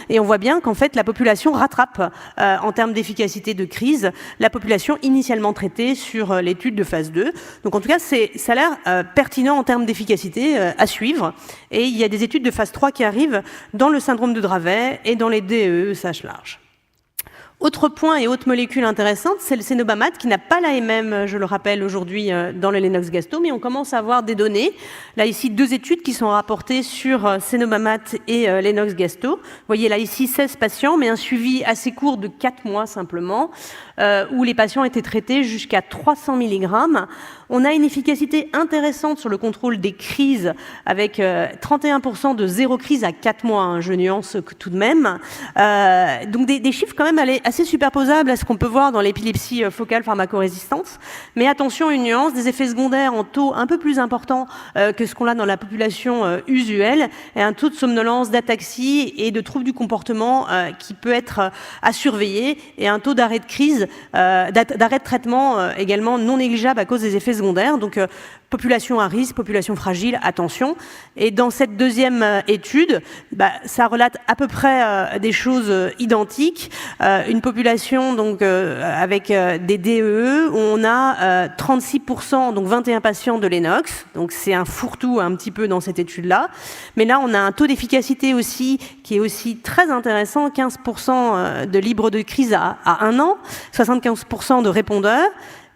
Speaker 2: et on voit bien qu'en fait, la population rattrape en termes d'efficacité de crise la population initialement traitée sur l'étude de phase 2. Donc, en tout cas, ça a l'air pertinent en termes d'efficacité à suivre. Et il y a des études de phase 3 qui arrivent dans le syndrome de Dravet et dans les DEE/SH large. Autre point et autre molécule intéressante, c'est le cénobamat qui n'a pas l'AMM, je le rappelle aujourd'hui, dans le Lennox-Gastaut, mais on commence à avoir des données. Là, ici, 2 études qui sont rapportées sur cénobamat et Lennox-Gastaut. Vous voyez là, ici, 16 patients, mais un suivi assez court de 4 mois simplement, où les patients étaient traités jusqu'à 300 mg. On a une efficacité intéressante sur le contrôle des crises, avec 31% de 0 crise à 4 mois, hein, je nuance tout de même. Donc des chiffres quand même assez superposables à ce qu'on peut voir dans l'épilepsie focale pharmacorésistante. Mais attention, une nuance, des effets secondaires en taux un peu plus important que ce qu'on a dans la population usuelle, et un taux de somnolence, d'ataxie et de troubles du comportement qui peut être à surveiller, et un taux d'arrêt de crise, d'arrêt de traitement également non négligeable à cause des effets secondaires. Donc population à risque, population fragile, attention. Et dans cette deuxième étude, ça relate à peu près des choses identiques. Une population donc avec des DEE où on a 36%, donc 21 patients de Lennox. Donc c'est un fourre-tout un petit peu dans cette étude-là. Mais là, on a un taux d'efficacité aussi qui est aussi très intéressant, 15% de libre de crise à 1 an, 75% de répondeurs,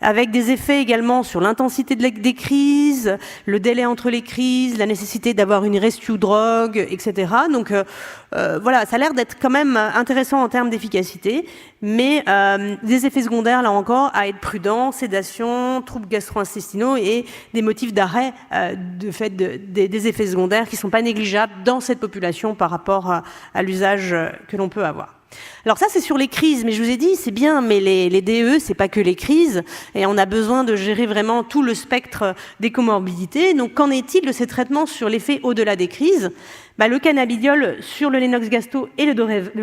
Speaker 2: avec des effets également sur l'intensité des crises, le délai entre les crises, la nécessité d'avoir une rescue drogue, etc. Donc voilà, ça a l'air d'être quand même intéressant en termes d'efficacité, mais des effets secondaires, là encore, à être prudent, sédation, troubles gastro-intestinaux et des motifs d'arrêt de fait des effets secondaires qui ne sont pas négligeables dans cette population par rapport à l'usage que l'on peut avoir. Alors ça, c'est sur les crises, mais je vous ai dit, c'est bien, mais les DE, c'est pas que les crises, et on a besoin de gérer vraiment tout le spectre des comorbidités. Donc, qu'en est-il de ces traitements sur l'effet au-delà des crises ? Le cannabidiol sur le Lennox-Gastaut et le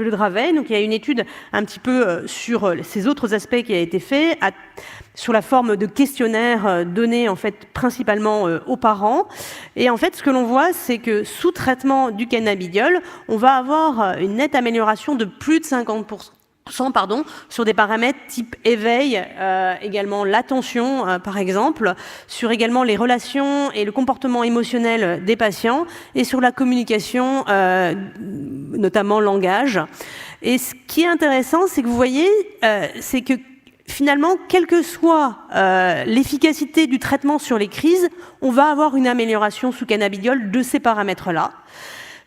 Speaker 2: Dravet. Donc, il y a une étude un petit peu sur ces autres aspects qui a été fait, sur la forme de questionnaires donnés en fait principalement aux parents. Et en fait, ce que l'on voit, c'est que sous traitement du cannabidiol, on va avoir une nette amélioration de plus de 50%. Sur des paramètres type éveil, également l'attention, par exemple, sur également les relations et le comportement émotionnel des patients, et sur la communication, notamment langage. Et ce qui est intéressant, c'est que vous voyez, c'est que finalement, quelle que soit l'efficacité du traitement sur les crises, on va avoir une amélioration sous cannabidiol de ces paramètres-là.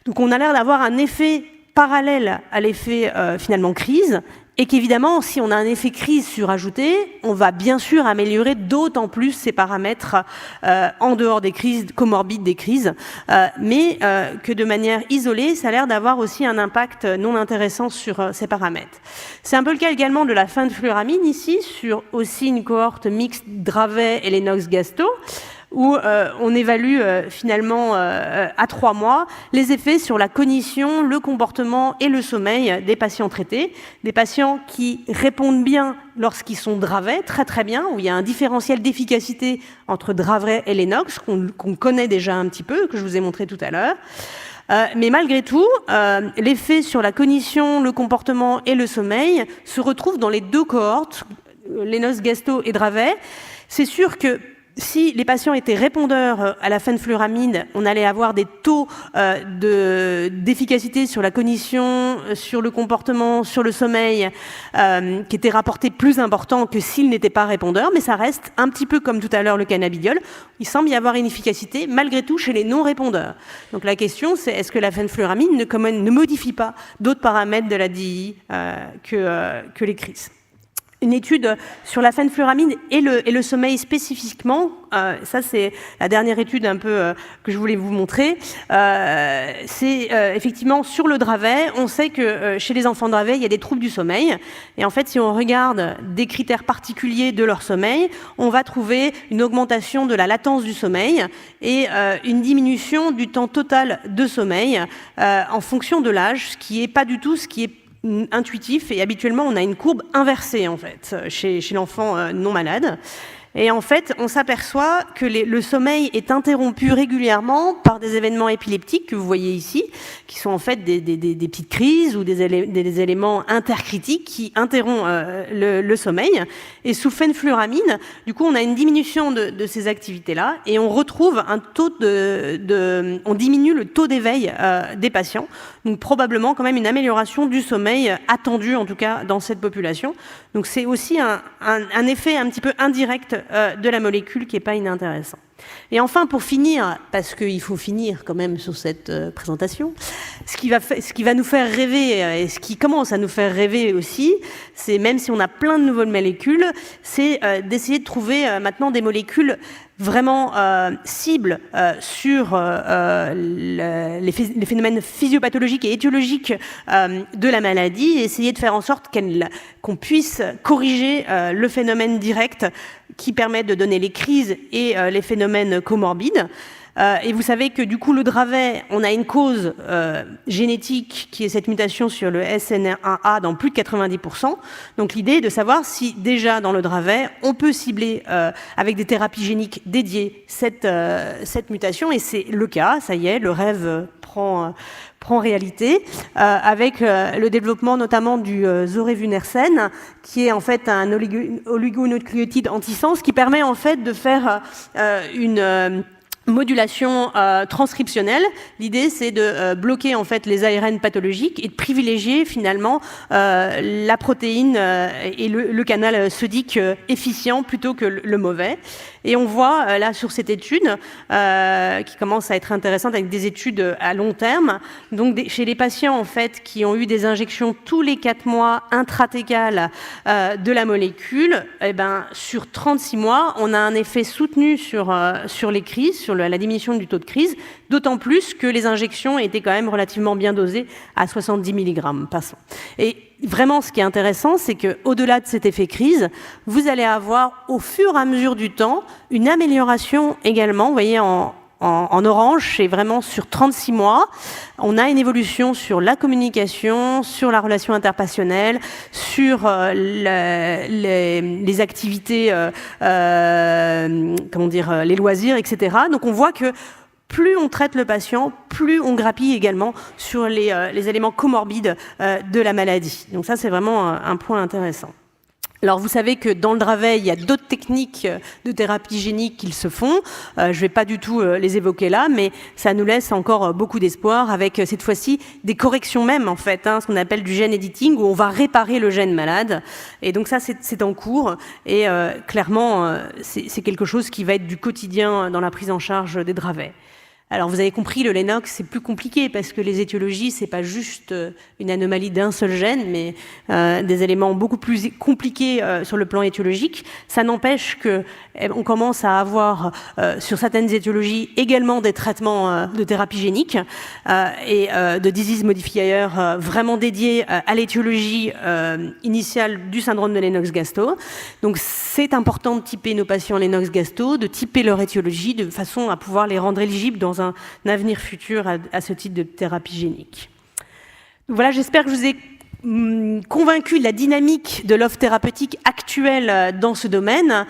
Speaker 2: Donc on a l'air d'avoir un effet parallèle à l'effet finalement crise, et qu'évidemment, si on a un effet crise surajouté, on va bien sûr améliorer d'autant plus ces paramètres en dehors des crises, comorbides des crises, mais que de manière isolée, ça a l'air d'avoir aussi un impact non intéressant sur ces paramètres. C'est un peu le cas également de la fenfluramine ici, sur aussi une cohorte mixte Dravet et Lennox-Gastaut, où on évalue finalement à 3 mois les effets sur la cognition, le comportement et le sommeil des patients traités, des patients qui répondent bien lorsqu'ils sont Dravet, très très bien, où il y a un différentiel d'efficacité entre Dravet et Lennox, qu'on connaît déjà un petit peu, que je vous ai montré tout à l'heure. Mais malgré tout, l'effet sur la cognition, le comportement et le sommeil se retrouve dans les deux cohortes, Lennox-Gastaut et Dravet. C'est sûr que si les patients étaient répondeurs à la fenfluramine, on allait avoir des taux d'efficacité sur la cognition, sur le comportement, sur le sommeil, qui étaient rapportés plus importants que s'ils n'étaient pas répondeurs, mais ça reste un petit peu comme tout à l'heure le cannabidiol. Il semble y avoir une efficacité malgré tout chez les non-répondeurs. Donc la question, c'est est-ce que la fenfluramine ne modifie pas d'autres paramètres de la DI que les crises ? Une étude sur la fenfluramine et le sommeil spécifiquement, ça c'est la dernière étude un peu que je voulais vous montrer, c'est effectivement sur le Dravet. On sait que chez les enfants Dravet, il y a des troubles du sommeil, et en fait si on regarde des critères particuliers de leur sommeil, on va trouver une augmentation de la latence du sommeil et une diminution du temps total de sommeil en fonction de l'âge, ce qui n'est pas du tout ce qui est intuitif, et habituellement on a une courbe inversée en fait chez l'enfant non malade. Et en fait, on s'aperçoit que le sommeil est interrompu régulièrement par des événements épileptiques que vous voyez ici, qui sont en fait des petites crises ou des éléments intercritiques qui interrompent le sommeil. Et sous fenfluramine, du coup, on a une diminution de ces activités-là, et on retrouve un taux on diminue le taux d'éveil des patients. Donc probablement quand même une amélioration du sommeil attendue, en tout cas dans cette population. Donc c'est aussi un effet un petit peu indirect de la molécule qui n'est pas inintéressant. Et enfin, pour finir, parce qu'il faut finir quand même sur cette présentation, ce qui va nous faire rêver, et ce qui commence à nous faire rêver aussi, c'est, même si on a plein de nouvelles molécules, c'est d'essayer de trouver maintenant des molécules vraiment cibles sur les phénomènes physiopathologiques et étiologiques de la maladie, et essayer de faire en sorte qu'on puisse corriger le phénomène direct qui permet de donner les crises et les phénomènes comorbides. Et vous savez que du coup, le Dravet, on a une cause génétique qui est cette mutation sur le SNR1A dans plus de 90%. Donc l'idée est de savoir si déjà dans le Dravet, on peut cibler avec des thérapies géniques dédiées cette mutation. Et c'est le cas, ça y est, le rêve prend réalité, avec le développement notamment du zorevunersen, qui est en fait un oligonucléotide antisens qui permet en fait de faire une modulation transcriptionnelle. L'idée, c'est de bloquer en fait les ARN pathologiques et de privilégier finalement la protéine et le canal sodique efficient plutôt que le mauvais. Et on voit là sur cette étude qui commence à être intéressante avec des études à long terme. Donc chez les patients en fait qui ont eu des injections tous les 4 mois intratécales de la molécule, eh ben, sur 36 mois, on a un effet soutenu sur les crises, sur la diminution du taux de crise, d'autant plus que les injections étaient quand même relativement bien dosées à 70 mg par cent. Et vraiment, ce qui est intéressant, c'est qu'au-delà de cet effet crise, vous allez avoir, au fur et à mesure du temps, une amélioration également. Vous voyez, en orange, c'est vraiment sur 36 mois. On a une évolution sur la communication, sur la relation interpassionnelle, sur les activités, comment dire, les loisirs, etc. Donc on voit que plus on traite le patient, plus on grappille également sur les éléments comorbides de la maladie. Donc ça, c'est vraiment un point intéressant. Alors vous savez que dans le Dravet, il y a d'autres techniques de thérapie génique qui se font. Je ne vais pas du tout les évoquer là, mais ça nous laisse encore beaucoup d'espoir avec cette fois-ci des corrections même en fait, ce qu'on appelle du gène editing, où on va réparer le gène malade. Et donc ça, c'est en cours. Et clairement, c'est quelque chose qui va être du quotidien dans la prise en charge des Dravets. Alors vous avez compris, le Lennox, c'est plus compliqué parce que les étiologies, c'est pas juste une anomalie d'un seul gène, mais des éléments beaucoup plus compliqués sur le plan étiologique. Ça n'empêche qu'on commence à avoir sur certaines étiologies également des traitements de thérapie génique et de disease modifier vraiment dédiés à l'étiologie initiale du syndrome de Lennox-Gastaut. Donc c'est important de typer nos patients Lennox-Gastaut, de typer leur étiologie de façon à pouvoir les rendre éligibles dans un avenir futur à ce type de thérapie génique. Donc voilà, j'espère que je vous ai convaincu de la dynamique de l'offre thérapeutique actuelle dans ce domaine,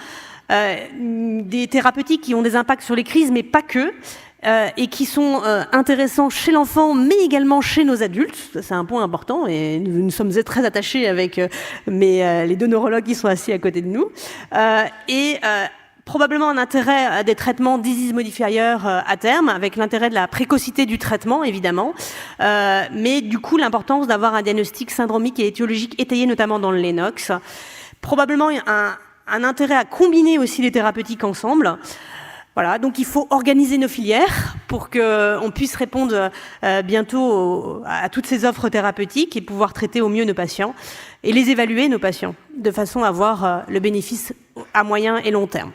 Speaker 2: des thérapeutiques qui ont des impacts sur les crises, mais pas que, et qui sont intéressants chez l'enfant, mais également chez nos adultes. C'est un point important, et nous sommes très attachés avec les 2 neurologues qui sont assis à côté de nous. Probablement un intérêt à des traitements disease modifier à terme, avec l'intérêt de la précocité du traitement, évidemment, mais du coup l'importance d'avoir un diagnostic syndromique et étiologique étayé, notamment dans le Lennox. Probablement un intérêt à combiner aussi les thérapeutiques ensemble. Voilà, donc il faut organiser nos filières pour qu'on puisse répondre bientôt à toutes ces offres thérapeutiques et pouvoir traiter au mieux nos patients et les évaluer, nos patients, de façon à avoir le bénéfice à moyen et long terme.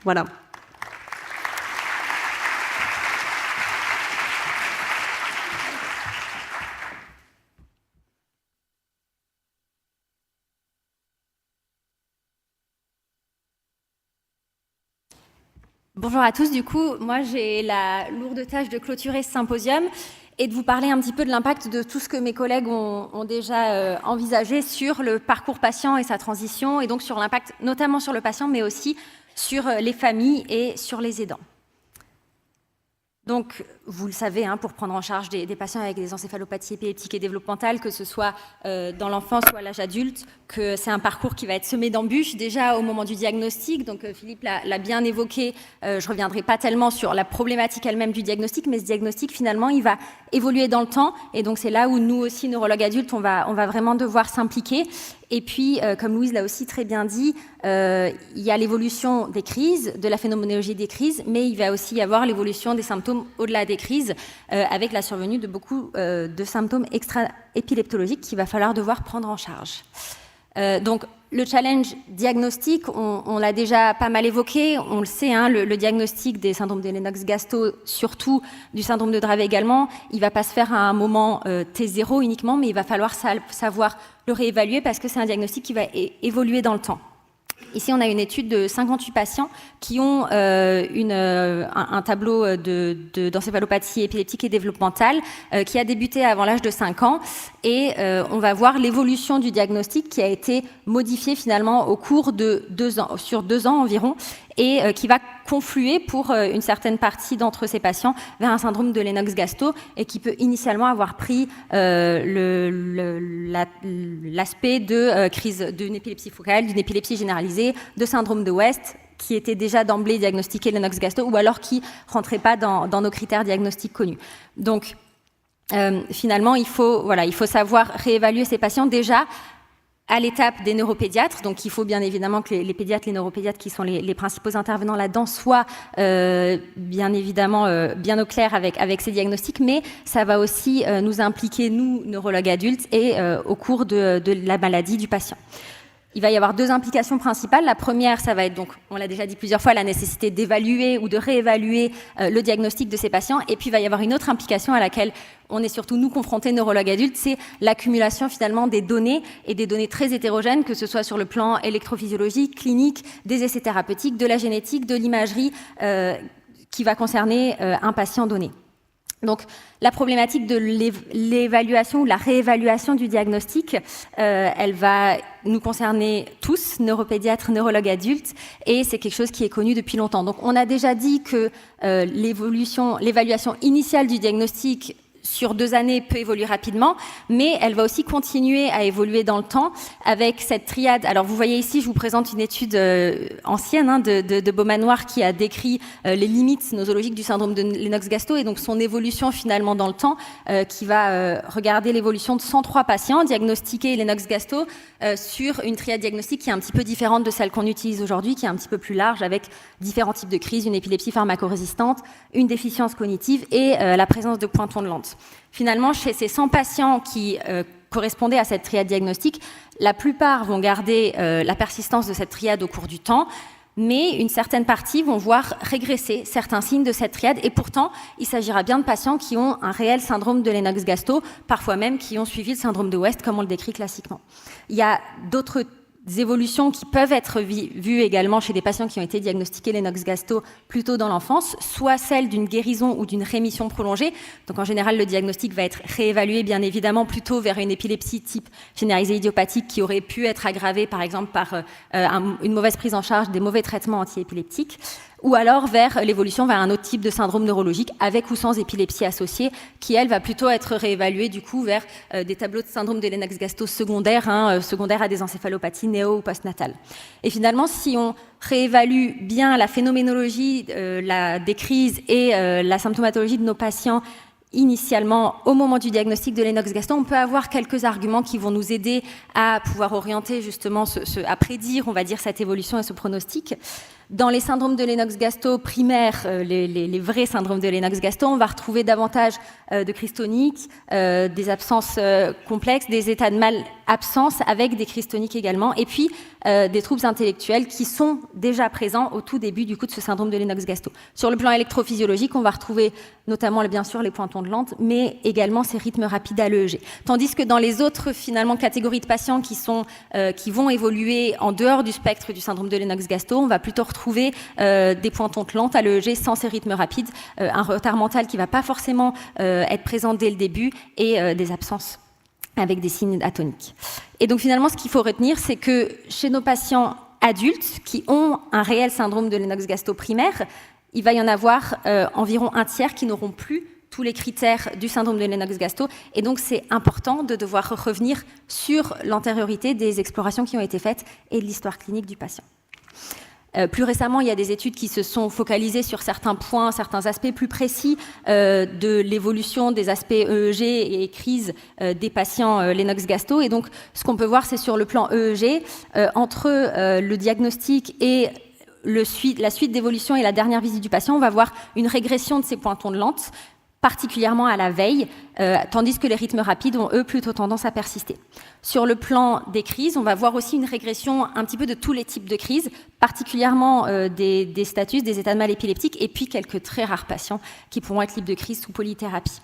Speaker 2: Voilà.
Speaker 3: Bonjour à tous, du coup, moi j'ai la lourde tâche de clôturer ce symposium et de vous parler un petit peu de l'impact de tout ce que mes collègues ont déjà envisagé sur le parcours patient et sa transition, et donc sur l'impact notamment sur le patient, mais aussi sur les familles et sur les aidants. Donc, vous le savez, pour prendre en charge des patients avec des encéphalopathies épileptiques et développementales, que ce soit dans l'enfance ou à l'âge adulte, que c'est un parcours qui va être semé d'embûches déjà au moment du diagnostic. Donc, Philippe l'a bien évoqué. Je ne reviendrai pas tellement sur la problématique elle-même du diagnostic, mais ce diagnostic, finalement, il va évoluer dans le temps. Et donc, c'est là où nous aussi, neurologues adultes, on va vraiment devoir s'impliquer. Et puis, comme Louise l'a aussi très bien dit, il y a l'évolution des crises, de la phénoménologie des crises, mais il va aussi y avoir l'évolution des symptômes au-delà des crises, avec la survenue de beaucoup de symptômes extra-épileptologiques qu'il va falloir devoir prendre en charge. Donc, le challenge diagnostic, on l'a déjà pas mal évoqué, on le sait, hein, le diagnostic des syndromes de Lennox-Gastaut, surtout du syndrome de Dravet également, il ne va pas se faire à un moment T0 uniquement, mais il va falloir savoir le réévaluer parce que c'est un diagnostic qui va évoluer dans le temps. Ici, on a une étude de 58 patients qui ont un tableau d'encéphalopathie épileptique et développementale qui a débuté avant l'âge de 5 ans. Et on va voir l'évolution du diagnostic qui a été modifié finalement au cours de 2 ans, sur 2 ans environ, et qui va confluer pour une certaine partie d'entre ces patients vers un syndrome de Lennox-Gastaut et qui peut initialement avoir pris l'aspect de crise d'une épilepsie focale, d'une épilepsie généralisée, de syndrome de West, qui était déjà d'emblée diagnostiqué Lennox-Gastaut ou alors qui ne rentrait pas dans nos critères diagnostiques connus. Donc, finalement, il faut savoir réévaluer ces patients déjà à l'étape des neuropédiatres. Donc, il faut bien évidemment que les pédiatres, les neuropédiatres qui sont les principaux intervenants là-dedans soient bien évidemment bien au clair avec ces diagnostics, mais ça va aussi nous impliquer, nous, neurologues adultes, et au cours de la maladie du patient. Il va y avoir 2 implications principales. La première, ça va être, donc, on l'a déjà dit plusieurs fois, la nécessité d'évaluer ou de réévaluer le diagnostic de ces patients. Et puis, il va y avoir une autre implication à laquelle on est surtout, nous, confrontés, neurologues adultes, c'est l'accumulation, finalement, des données, et des données très hétérogènes, que ce soit sur le plan électrophysiologique, clinique, des essais thérapeutiques, de la génétique, de l'imagerie, qui va concerner un patient donné. Donc, la problématique de l'évaluation ou la réévaluation du diagnostic, elle va nous concerner tous, neuropédiatres, neurologues adultes, et c'est quelque chose qui est connu depuis longtemps. Donc, on a déjà dit que l'évaluation initiale du diagnostic sur 2 années peut évoluer rapidement, mais elle va aussi continuer à évoluer dans le temps avec cette triade. Alors vous voyez ici, je vous présente une étude ancienne de Beaumanoir qui a décrit les limites nosologiques du syndrome de Lennox-Gastaut et donc son évolution finalement dans le temps, qui va regarder l'évolution de 103 patients diagnostiqués Lennox-Gastaut sur une triade diagnostique qui est un petit peu différente de celle qu'on utilise aujourd'hui, qui est un petit peu plus large avec différents types de crises, une épilepsie pharmacorésistante, une déficience cognitive et la présence de pointons de lente. Finalement, chez ces 100 patients qui correspondaient à cette triade diagnostique, la plupart vont garder la persistance de cette triade au cours du temps, mais une certaine partie vont voir régresser certains signes de cette triade, et pourtant, il s'agira bien de patients qui ont un réel syndrome de Lennox-Gastaut, parfois même qui ont suivi le syndrome de West, comme on le décrit classiquement. Il y a d'autres évolutions qui peuvent être vues également chez des patients qui ont été diagnostiqués Lennox-Gastaut plus tôt dans l'enfance, soit celle d'une guérison ou d'une rémission prolongée. Donc en général, le diagnostic va être réévalué bien évidemment plutôt vers une épilepsie type généralisée idiopathique qui aurait pu être aggravée par exemple par une mauvaise prise en charge des mauvais traitements antiépileptiques, ou alors vers l'évolution vers un autre type de syndrome neurologique avec ou sans épilepsie associée, qui elle va plutôt être réévaluée du coup vers des tableaux de syndrome de Lennox-Gastaut secondaires, secondaires à des encéphalopathies néo ou postnatales. Et finalement, si on réévalue bien la phénoménologie des crises et la symptomatologie de nos patients initialement au moment du diagnostic de Lennox-Gastaut, on peut avoir quelques arguments qui vont nous aider à pouvoir orienter justement, à prédire, on va dire, cette évolution et ce pronostic. Dans les syndromes de Lennox-Gastaut primaires, les vrais syndromes de Lennox-Gastaut, on va retrouver davantage de crises toniques, des absences complexes, des états de mal-absence avec des crises toniques également, et puis des troubles intellectuels qui sont déjà présents au tout début du coup de ce syndrome de Lennox-Gastaut. Sur le plan électrophysiologique, on va retrouver notamment bien sûr les pointons de lente, mais également ces rythmes rapides à l'EEG. Tandis que dans les autres finalement catégories de patients qui vont évoluer en dehors du spectre du syndrome de Lennox-Gastaut, on va plutôt retrouver des pointons de lente à l'EEG sans ces rythmes rapides, un retard mental qui ne va pas forcément être présent dès le début et des absences avec des signes atoniques. Et donc finalement, ce qu'il faut retenir, c'est que chez nos patients adultes qui ont un réel syndrome de Lennox-Gastaut primaire, il va y en avoir environ un tiers qui n'auront plus tous les critères du syndrome de Lennox-Gastaut, et donc c'est important de devoir revenir sur l'antériorité des explorations qui ont été faites et de l'histoire clinique du patient. Plus récemment, il y a des études qui se sont focalisées sur certains points, certains aspects plus précis de l'évolution des aspects EEG et crise des patients Lennox-Gastaut. Et donc, ce qu'on peut voir, c'est sur le plan EEG, entre le diagnostic et la suite d'évolution et la dernière visite du patient, on va voir une régression de ces pointons de lente, particulièrement à la veille, tandis que les rythmes rapides ont, eux, plutôt tendance à persister. Sur le plan des crises, on va voir aussi une régression un petit peu de tous les types de crises, particulièrement des status, des états de mal épileptiques, et puis quelques très rares patients qui pourront être libres de crise sous polythérapie.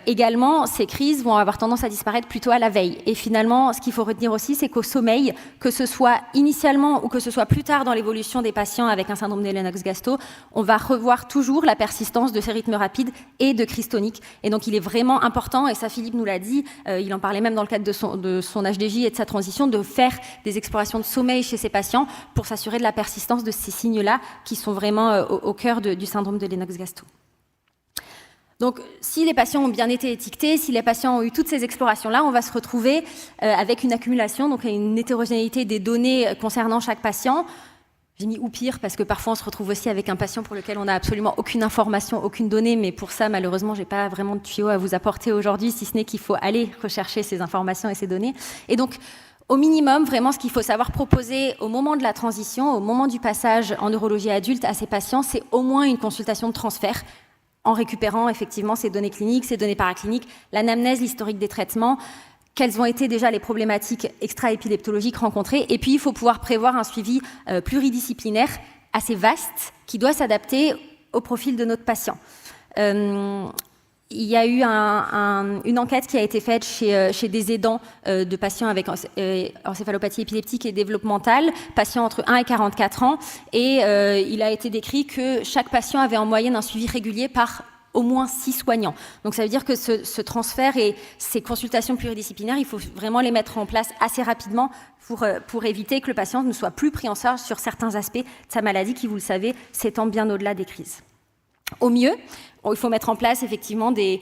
Speaker 3: Également, ces crises vont avoir tendance à disparaître plutôt à la veille. Et finalement, ce qu'il faut retenir aussi, c'est qu'au sommeil, que ce soit initialement ou que ce soit plus tard dans l'évolution des patients avec un syndrome de Lennox-Gastaut, on va revoir toujours la persistance de ces rythmes rapides et de crises toniques. Et donc, il est vraiment important, et ça Philippe nous l'a dit, il en parlait même dans le cadre de son HDJ et de sa transition, de faire des explorations de sommeil chez ces patients pour s'assurer de la persistance de ces signes-là qui sont vraiment au cœur du syndrome de Lennox-Gastaut. Donc, si les patients ont bien été étiquetés, si les patients ont eu toutes ces explorations-là, on va se retrouver avec une accumulation, donc une hétérogénéité des données concernant chaque patient. J'ai mis ou pire parce que parfois on se retrouve aussi avec un patient pour lequel on n'a absolument aucune information, aucune donnée, mais pour ça, malheureusement, j'ai pas vraiment de tuyau à vous apporter aujourd'hui, si ce n'est qu'il faut aller rechercher ces informations et ces données. Et donc, au minimum, vraiment, ce qu'il faut savoir proposer au moment de la transition, au moment du passage en neurologie adulte à ces patients, c'est au moins une consultation de transfert, en récupérant effectivement ces données cliniques, ces données paracliniques, l'anamnèse, l'historique des traitements, quelles ont été déjà les problématiques extra-épileptologiques rencontrées. Et puis, il faut pouvoir prévoir un suivi pluridisciplinaire assez vaste qui doit s'adapter au profil de notre patient. Il y a eu une enquête qui a été faite chez des aidants de patients avec encéphalopathie épileptique et développementale, patients entre 1 et 44 ans, et il a été décrit que chaque patient avait en moyenne un suivi régulier par au moins 6 soignants. Donc ça veut dire que ce transfert et ces consultations pluridisciplinaires, il faut vraiment les mettre en place assez rapidement pour éviter que le patient ne soit plus pris en charge sur certains aspects de sa maladie qui, vous le savez, s'étend bien au-delà des crises. Au mieux, il faut mettre en place effectivement des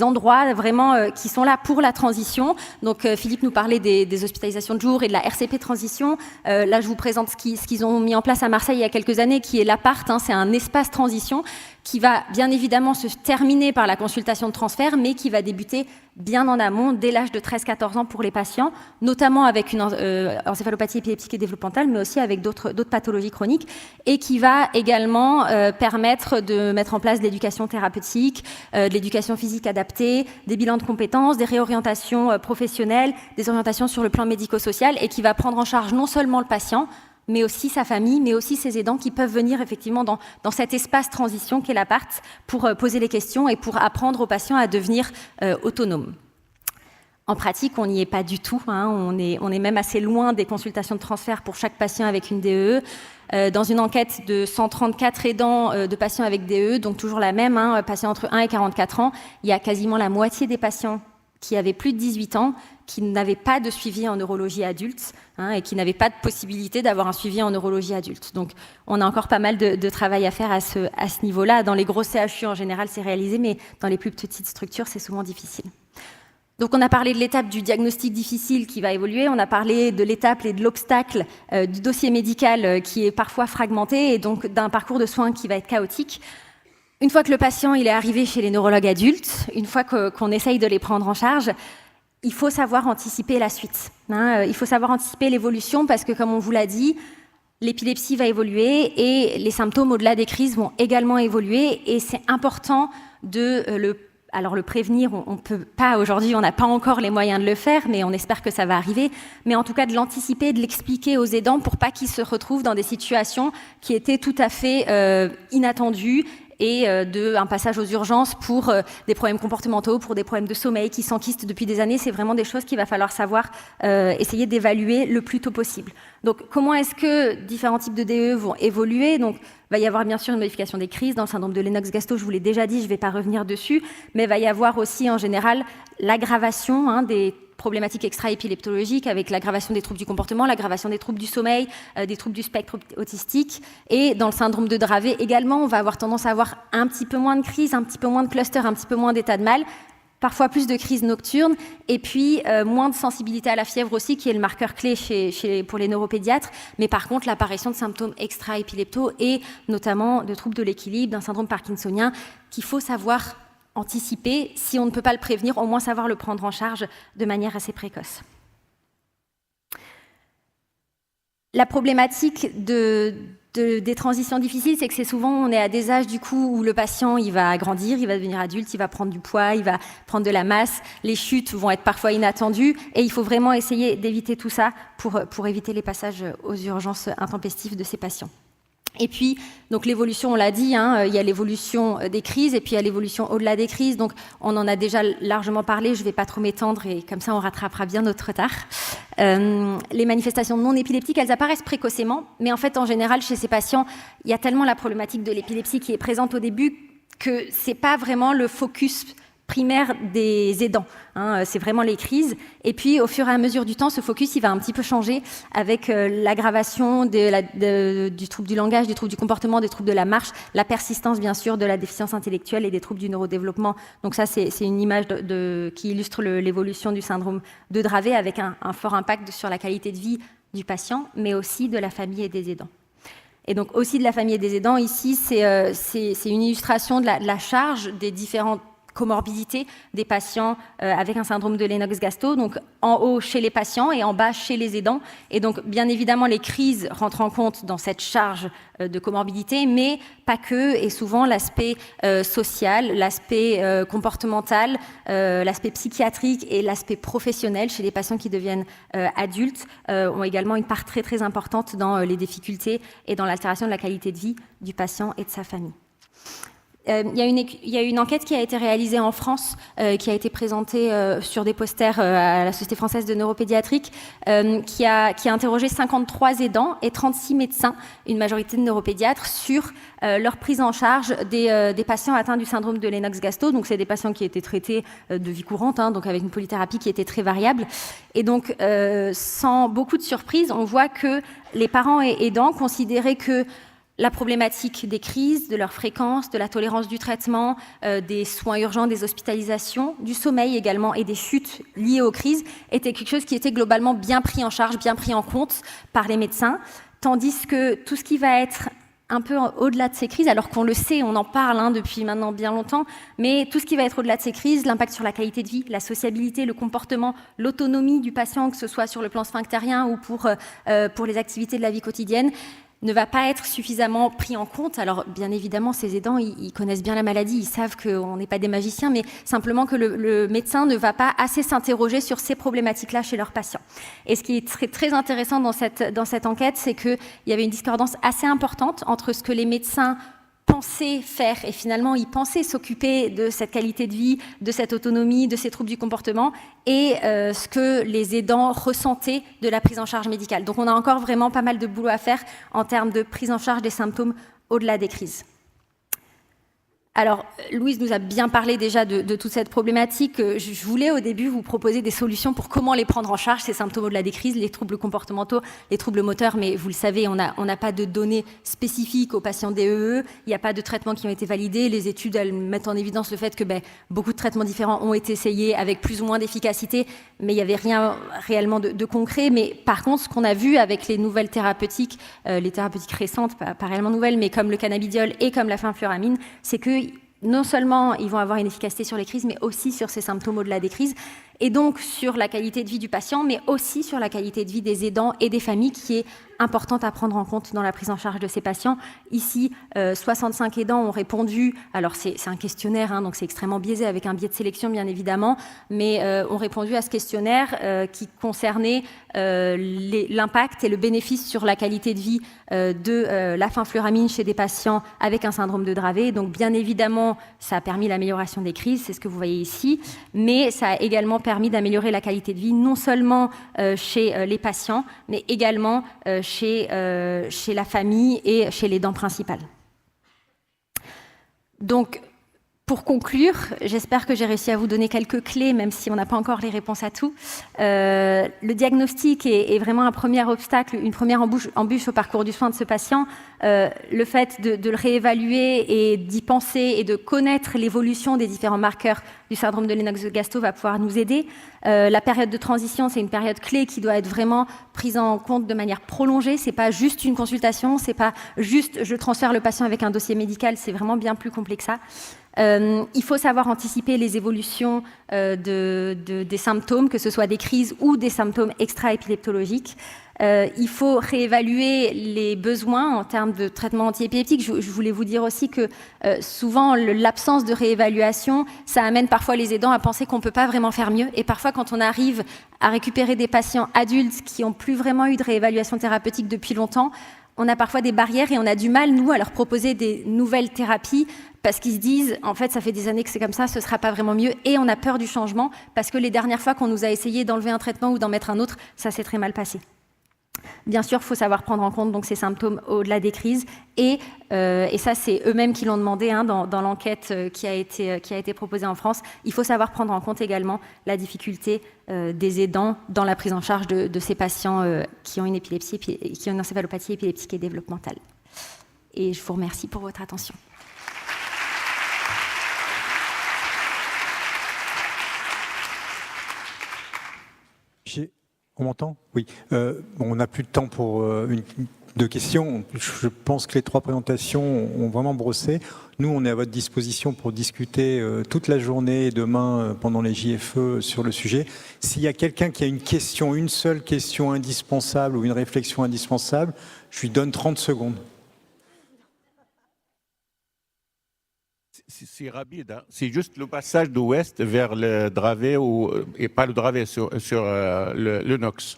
Speaker 3: endroits vraiment qui sont là pour la transition. Donc Philippe nous parlait des hospitalisations de jour et de la RCP transition. Là, je vous présente ce qu'ils ont mis en place à Marseille il y a quelques années, qui est l'appart. C'est un espace transition qui va bien évidemment se terminer par la consultation de transfert, mais qui va débuter bien en amont, dès l'âge de 13-14 ans pour les patients, notamment avec une encéphalopathie épileptique et développementale, mais aussi avec d'autres pathologies chroniques, et qui va également permettre de mettre en place de l'éducation thérapeutique, de l'éducation physique adaptée, des bilans de compétences, des réorientations professionnelles, des orientations sur le plan médico-social, et qui va prendre en charge non seulement le patient, mais aussi sa famille, mais aussi ses aidants qui peuvent venir effectivement dans cet espace transition qu'est l'appart pour poser les questions et pour apprendre aux patients à devenir autonomes. En pratique, on n'y est pas du tout. On est même assez loin des consultations de transfert pour chaque patient avec une DEE. Dans une enquête de 134 aidants de patients avec DEE, donc toujours la même, patients entre 1 et 44 ans, il y a quasiment la moitié des patients qui avaient plus de 18 ans, qui n'avaient pas de suivi en neurologie adulte et qui n'avaient pas de possibilité d'avoir un suivi en neurologie adulte. Donc, on a encore pas mal de travail à faire à ce niveau-là. Dans les gros CHU, en général, c'est réalisé, mais dans les plus petites structures, c'est souvent difficile. Donc, on a parlé de l'étape du diagnostic difficile qui va évoluer. On a parlé de l'étape et de l'obstacle du dossier médical qui est parfois fragmenté et donc d'un parcours de soins qui va être chaotique. Une fois que le patient il est arrivé chez les neurologues adultes, une fois qu'on essaye de les prendre en charge, il faut savoir anticiper la suite. Il faut savoir anticiper l'évolution parce que, comme on vous l'a dit, l'épilepsie va évoluer et les symptômes au-delà des crises vont également évoluer et c'est important de le prévenir. On ne peut pas aujourd'hui, on n'a pas encore les moyens de le faire, mais on espère que ça va arriver. Mais en tout cas, de l'anticiper, de l'expliquer aux aidants pour pas qu'ils se retrouvent dans des situations qui étaient tout à fait inattendues et un passage aux urgences pour des problèmes comportementaux, pour des problèmes de sommeil qui s'enquistent depuis des années. C'est vraiment des choses qu'il va falloir savoir essayer d'évaluer le plus tôt possible. Donc, comment est-ce que différents types de DE vont évoluer ? Donc, il va y avoir bien sûr une modification des crises. Dans le syndrome de Lennox-Gastaut, je vous l'ai déjà dit, je ne vais pas revenir dessus, mais il va y avoir aussi en général l'aggravation des problématiques extra-épileptologiques avec l'aggravation des troubles du comportement, l'aggravation des troubles du sommeil, des troubles du spectre autistique. Et dans le syndrome de Dravet également, on va avoir tendance à avoir un petit peu moins de crises, un petit peu moins de clusters, un petit peu moins d'états de mal, parfois plus de crises nocturnes, et puis moins de sensibilité à la fièvre aussi, qui est le marqueur clé pour les neuropédiatres, mais par contre l'apparition de symptômes extra-épileptaux et notamment de troubles de l'équilibre, d'un syndrome parkinsonien qu'il faut savoir anticiper. Si on ne peut pas le prévenir, au moins savoir le prendre en charge de manière assez précoce. La problématique des transitions difficiles, c'est que c'est souvent, on est à des âges du coup où le patient, il va grandir, il va devenir adulte, il va prendre du poids, il va prendre de la masse, les chutes vont être parfois inattendues, et il faut vraiment essayer d'éviter tout ça pour éviter les passages aux urgences intempestives de ces patients. Et puis, donc l'évolution, on l'a dit, il y a l'évolution des crises et puis il y a l'évolution au-delà des crises. Donc, on en a déjà largement parlé, je ne vais pas trop m'étendre et comme ça, on rattrapera bien notre retard. Les manifestations non épileptiques, elles apparaissent précocement, mais en fait, en général, chez ces patients, il y a tellement la problématique de l'épilepsie qui est présente au début que ce n'est pas vraiment le focus primaire des aidants, c'est vraiment les crises. Et puis, au fur et à mesure du temps, ce focus, il va un petit peu changer avec l'aggravation du trouble du langage, du trouble du comportement, des troubles de la marche, la persistance, bien sûr, de la déficience intellectuelle et des troubles du neurodéveloppement. Donc ça, c'est une image qui illustre l'évolution du syndrome de Dravet avec un fort impact sur la qualité de vie du patient, mais aussi de la famille et des aidants. Et donc aussi de la famille et des aidants, ici, c'est une illustration de la charge des différentes comorbidités des patients avec un syndrome de Lennox-Gastaut, donc en haut chez les patients et en bas chez les aidants. Et donc, bien évidemment, les crises rentrent en compte dans cette charge de comorbidité, mais pas que, et souvent l'aspect social, l'aspect comportemental, l'aspect psychiatrique et l'aspect professionnel chez les patients qui deviennent adultes ont également une part très très importante dans les difficultés et dans l'altération de la qualité de vie du patient et de sa famille. Il y a une enquête qui a été réalisée en France, qui a été présentée sur des posters à la Société française de neuropédiatrique, qui a interrogé 53 aidants et 36 médecins, une majorité de neuropédiatres, sur leur prise en charge des patients atteints du syndrome de Lennox-Gastaut. Donc, c'est des patients qui étaient traités de vie courante, donc avec une polythérapie qui était très variable. Et donc, sans beaucoup de surprise, on voit que les parents et aidants considéraient que la problématique des crises, de leur fréquence, de la tolérance du traitement, des soins urgents, des hospitalisations, du sommeil également et des chutes liées aux crises était quelque chose qui était globalement bien pris en charge, bien pris en compte par les médecins, tandis que tout ce qui va être un peu au-delà de ces crises, alors qu'on le sait, on en parle depuis maintenant bien longtemps, mais tout ce qui va être au-delà de ces crises, l'impact sur la qualité de vie, la sociabilité, le comportement, l'autonomie du patient, que ce soit sur le plan sphinctérien ou pour les activités de la vie quotidienne, ne va pas être suffisamment pris en compte. Alors, bien évidemment, ces aidants, ils connaissent bien la maladie, ils savent qu'on n'est pas des magiciens, mais simplement que le médecin ne va pas assez s'interroger sur ces problématiques-là chez leurs patients. Et ce qui est très, très intéressant dans cette enquête, c'est qu'il y avait une discordance assez importante entre ce que les médecins pensaient faire, et finalement ils pensaient s'occuper de cette qualité de vie, de cette autonomie, de ces troubles du comportement, et ce que les aidants ressentaient de la prise en charge médicale. Donc on a encore vraiment pas mal de boulot à faire en termes de prise en charge des symptômes au-delà des crises. Alors, Louise nous a bien parlé déjà de toute cette problématique. Je voulais au début vous proposer des solutions pour comment les prendre en charge, ces symptômes au-delà des crises, les troubles comportementaux, les troubles moteurs, mais vous le savez, on n'a pas de données spécifiques aux patients DEE, il n'y a pas de traitements qui ont été validés, les études elles mettent en évidence le fait que beaucoup de traitements différents ont été essayés avec plus ou moins d'efficacité, mais il n'y avait rien réellement de concret. Mais par contre, ce qu'on a vu avec les nouvelles thérapeutiques, les thérapeutiques récentes, pas réellement nouvelles, mais comme le cannabidiol et comme la fenfluramine, c'est que non seulement ils vont avoir une efficacité sur les crises, mais aussi sur ces symptômes au-delà des crises, et donc sur la qualité de vie du patient, mais aussi sur la qualité de vie des aidants et des familles, qui est importante à prendre en compte dans la prise en charge de ces patients. Ici, 65 aidants ont répondu, alors c'est un questionnaire, donc c'est extrêmement biaisé avec un biais de sélection bien évidemment, mais ont répondu à ce questionnaire qui concernait l'impact et le bénéfice sur la qualité de vie de la fenfluramine chez des patients avec un syndrome de Dravet. Donc bien évidemment, ça a permis l'amélioration des crises, c'est ce que vous voyez ici, mais ça a également permis d'améliorer la qualité de vie, non seulement chez les patients, mais également chez la famille et chez les dents principales. Donc, Pour conclure, j'espère que j'ai réussi à vous donner quelques clés, même si on n'a pas encore les réponses à tout. Le diagnostic est vraiment un premier obstacle, une première embûche au parcours du soin de ce patient. Le fait de le réévaluer et d'y penser et de connaître l'évolution des différents marqueurs du syndrome de Lennox-Gastaut va pouvoir nous aider. La période de transition, c'est une période clé qui doit être vraiment prise en compte de manière prolongée. C'est pas juste une consultation, c'est pas juste je transfère le patient avec un dossier médical, c'est vraiment bien plus complexe que ça. Il faut savoir anticiper les évolutions des symptômes, que ce soit des crises ou des symptômes extra-épileptologiques. Il faut réévaluer les besoins en termes de traitement antiépileptique. Je voulais vous dire aussi que souvent, l'absence de réévaluation, ça amène parfois les aidants à penser qu'on ne peut pas vraiment faire mieux. Et parfois, quand on arrive à récupérer des patients adultes qui n'ont plus vraiment eu de réévaluation thérapeutique depuis longtemps, on a parfois des barrières et on a du mal, nous, à leur proposer des nouvelles thérapies parce qu'ils se disent, en fait, ça fait des années que c'est comme ça, ce ne sera pas vraiment mieux. Et on a peur du changement parce que les dernières fois qu'on nous a essayé d'enlever un traitement ou d'en mettre un autre, ça s'est très mal passé. Bien sûr, il faut savoir prendre en compte donc, ces symptômes au-delà des crises. Et ça, c'est eux-mêmes qui l'ont demandé dans l'enquête qui a été proposée en France. Il faut savoir prendre en compte également la difficulté des aidants dans la prise en charge de ces patients qui ont une épilepsie, qui ont une encéphalopathie épileptique et développementale. Et je vous remercie pour votre attention.
Speaker 1: On m'entend ? Oui. On n'a plus de temps pour de questions. Je pense que les trois présentations ont vraiment brossé. Nous, on est à votre disposition pour discuter toute la journée et demain pendant les JFE sur le sujet. S'il y a quelqu'un qui a une question, une seule question indispensable ou une réflexion indispensable, je lui donne 30 secondes.
Speaker 4: C'est rapide, hein. C'est juste le passage d'ouest vers le Dravet, et pas le Dravet, sur le Nox.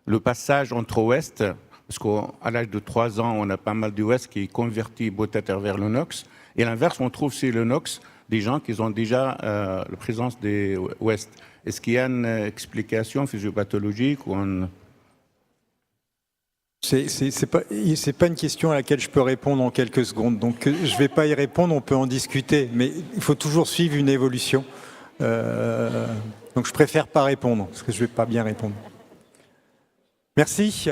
Speaker 4: Le passage entre ouest, parce qu'à l'âge de 3 ans, on a pas mal d'ouest qui est converti peut-être vers le Nox. Et l'inverse, on trouve sur le Nox des gens qui ont déjà la présence des ouest. Est-ce qu'il y a une explication physiopathologique ou un...
Speaker 1: C'est pas une question à laquelle je peux répondre en quelques secondes. Donc, je vais pas y répondre, on peut en discuter. Mais il faut toujours suivre une évolution. Donc, je préfère pas répondre, parce que je vais pas bien répondre. Merci.